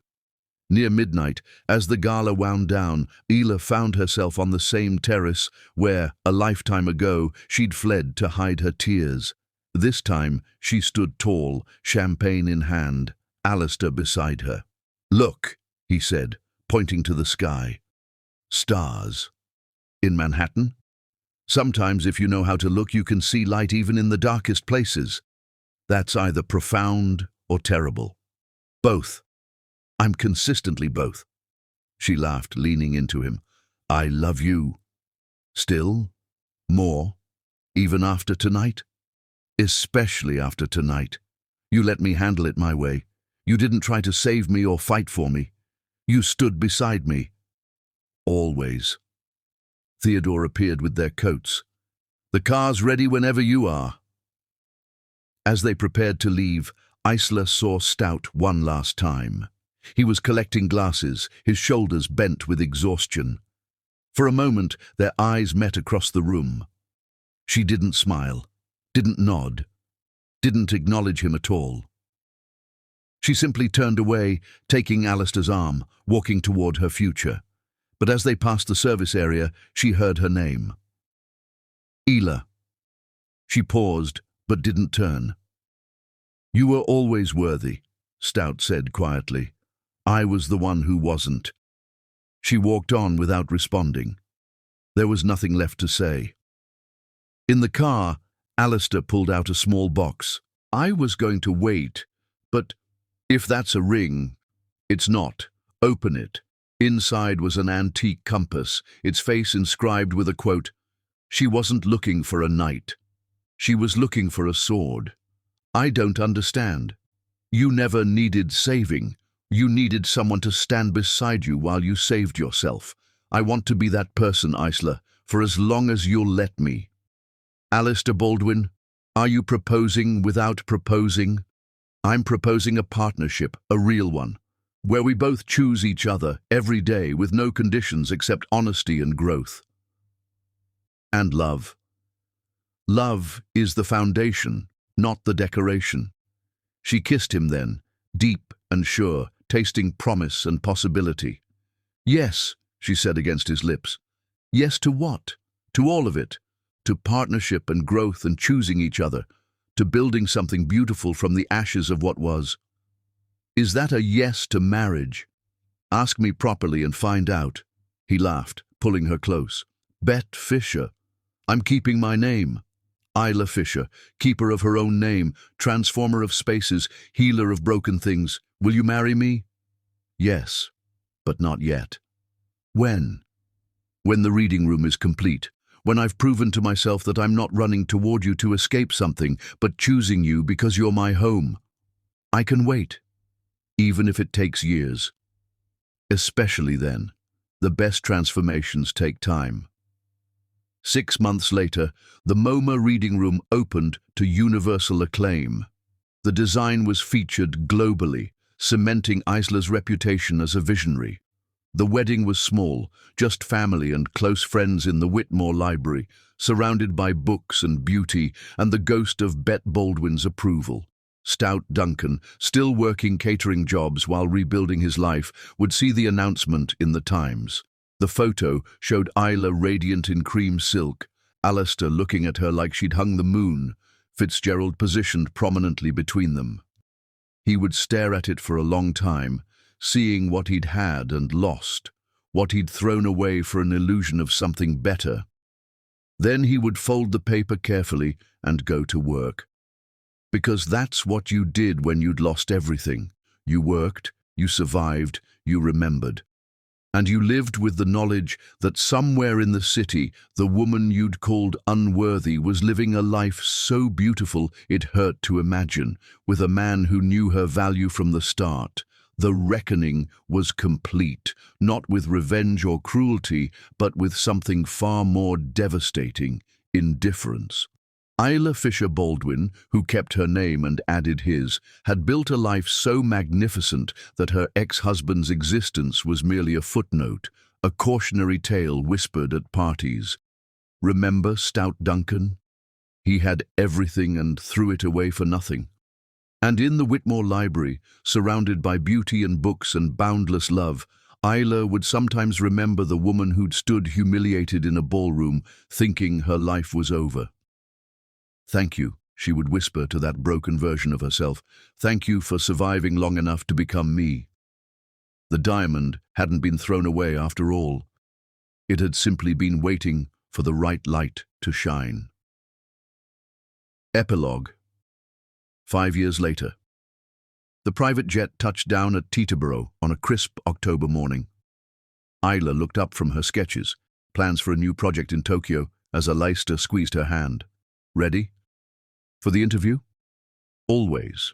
Near midnight, as the gala wound down, Isla found herself on the same terrace where, a lifetime ago, she'd fled to hide her tears. This time, she stood tall, champagne in hand, Alistair beside her. "Look," he said, pointing to the sky. "Stars. In Manhattan? Sometimes, if you know how to look, you can see light even in the darkest places. That's either profound or terrible. Both. I'm consistently both." She laughed, leaning into him. "I love you. Still? More? Even after tonight? Especially after tonight. You let me handle it my way. You didn't try to save me or fight for me. You stood beside me. Always." Theodore appeared with their coats. "The car's ready whenever you are." As they prepared to leave, Isla saw Stout one last time. He was collecting glasses, his shoulders bent with exhaustion. For a moment, their eyes met across the room. She didn't smile, didn't nod, didn't acknowledge him at all. She simply turned away, taking Alistair's arm, walking toward her future. But as they passed the service area, she heard her name. "Isla." She paused, but didn't turn. "You were always worthy," Stout said quietly. "I was the one who wasn't." She walked on without responding. There was nothing left to say. In the car, Alistair pulled out a small box. "I was going to wait, but if that's a ring, it's not. Open it." Inside was an antique compass, its face inscribed with a quote. "She wasn't looking for a knight. She was looking for a sword. I don't understand. You never needed saving. You needed someone to stand beside you while you saved yourself. I want to be that person, Isla, for as long as you'll let me." "Alistair Baldwin, are you proposing without proposing?" "I'm proposing a partnership, a real one, where we both choose each other every day with no conditions except honesty and growth. And love. Love is the foundation, not the decoration." She kissed him then, deep and sure, tasting promise and possibility. "Yes," she said against his lips. "Yes to what? To all of it. To partnership and growth and choosing each other. To building something beautiful from the ashes of what was. Is that a yes to marriage? Ask me properly and find out." He laughed, pulling her close. "Bet Fisher. I'm keeping my name. Isla Fisher, keeper of her own name, transformer of spaces, healer of broken things. Will you marry me?" "Yes, but not yet." "When?" "When the reading room is complete. When I've proven to myself that I'm not running toward you to escape something, but choosing you because you're my home. I can wait, even if it takes years. Especially then. The best transformations take time." 6 months later, the MoMA reading room opened to universal acclaim. The design was featured globally, cementing Isla's reputation as a visionary. The wedding was small, just family and close friends in the Whitmore Library, surrounded by books and beauty and the ghost of Bet Baldwin's approval. Stout Duncan, still working catering jobs while rebuilding his life, would see the announcement in the Times. The photo showed Isla radiant in cream silk, Alistair looking at her like she'd hung the moon, Fitzgerald positioned prominently between them. He would stare at it for a long time, seeing what he'd had and lost, what he'd thrown away for an illusion of something better. Then he would fold the paper carefully and go to work. Because that's what you did when you'd lost everything. You worked, you survived, you remembered. And you lived with the knowledge that somewhere in the city, the woman you'd called unworthy was living a life so beautiful it hurt to imagine, with a man who knew her value from the start. The reckoning was complete, not with revenge or cruelty, but with something far more devastating: indifference. Isla Fisher Baldwin, who kept her name and added his, had built a life so magnificent that her ex-husband's existence was merely a footnote, a cautionary tale whispered at parties. Remember Stout Duncan? He had everything and threw it away for nothing. And in the Whitmore Library, surrounded by beauty and books and boundless love, Isla would sometimes remember the woman who'd stood humiliated in a ballroom, thinking her life was over. "Thank you," she would whisper to that broken version of herself. "Thank you for surviving long enough to become me." The diamond hadn't been thrown away after all. It had simply been waiting for the right light to shine. Epilogue. 5 years later. The private jet touched down at Teterboro on a crisp October morning. Isla looked up from her sketches, plans for a new project in Tokyo, as Leicester squeezed her hand. "Ready? For the interview?" "Always."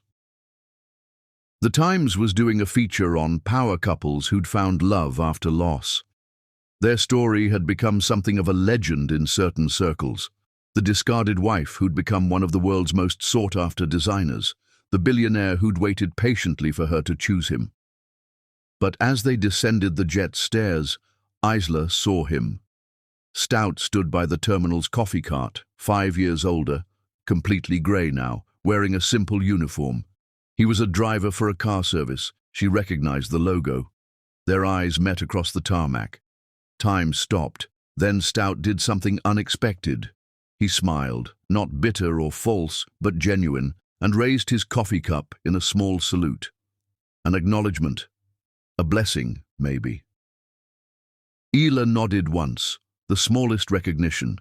The Times was doing a feature on power couples who'd found love after loss. Their story had become something of a legend in certain circles. The discarded wife who'd become one of the world's most sought-after designers, the billionaire who'd waited patiently for her to choose him. But as they descended the jet's stairs, Isla saw him. Stout stood by the terminal's coffee cart, 5 years older, completely grey now, wearing a simple uniform. He was a driver for a car service. She recognized the logo. Their eyes met across the tarmac. Time stopped. Then Stout did something unexpected. He smiled, not bitter or false, but genuine, and raised his coffee cup in a small salute. An acknowledgement. A blessing, maybe. Isla nodded once, the smallest recognition.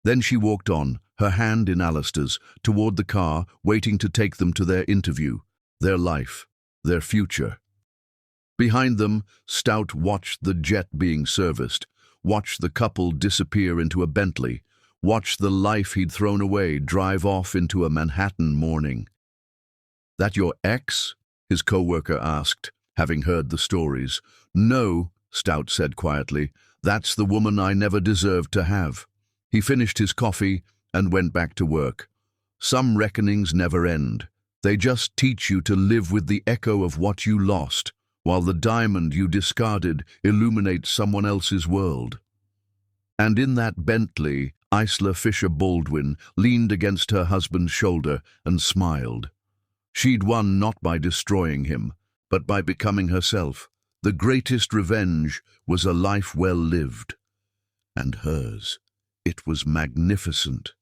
Then she walked on, her hand in Alistair's, toward the car, waiting to take them to their interview, their life, their future. Behind them, Stout watched the jet being serviced, watched the couple disappear into a Bentley, watched the life he'd thrown away drive off into a Manhattan morning. "That your ex?" his co-worker asked, having heard the stories. "No," Stout said quietly, "that's the woman I never deserved to have." He finished his coffee and went back to work. Some reckonings never end. They just teach you to live with the echo of what you lost, while the diamond you discarded illuminates someone else's world. And in that Bentley, Isla Fisher Baldwin leaned against her husband's shoulder and smiled. She'd won not by destroying him, but by becoming herself. The greatest revenge was a life well lived. And hers. It was magnificent.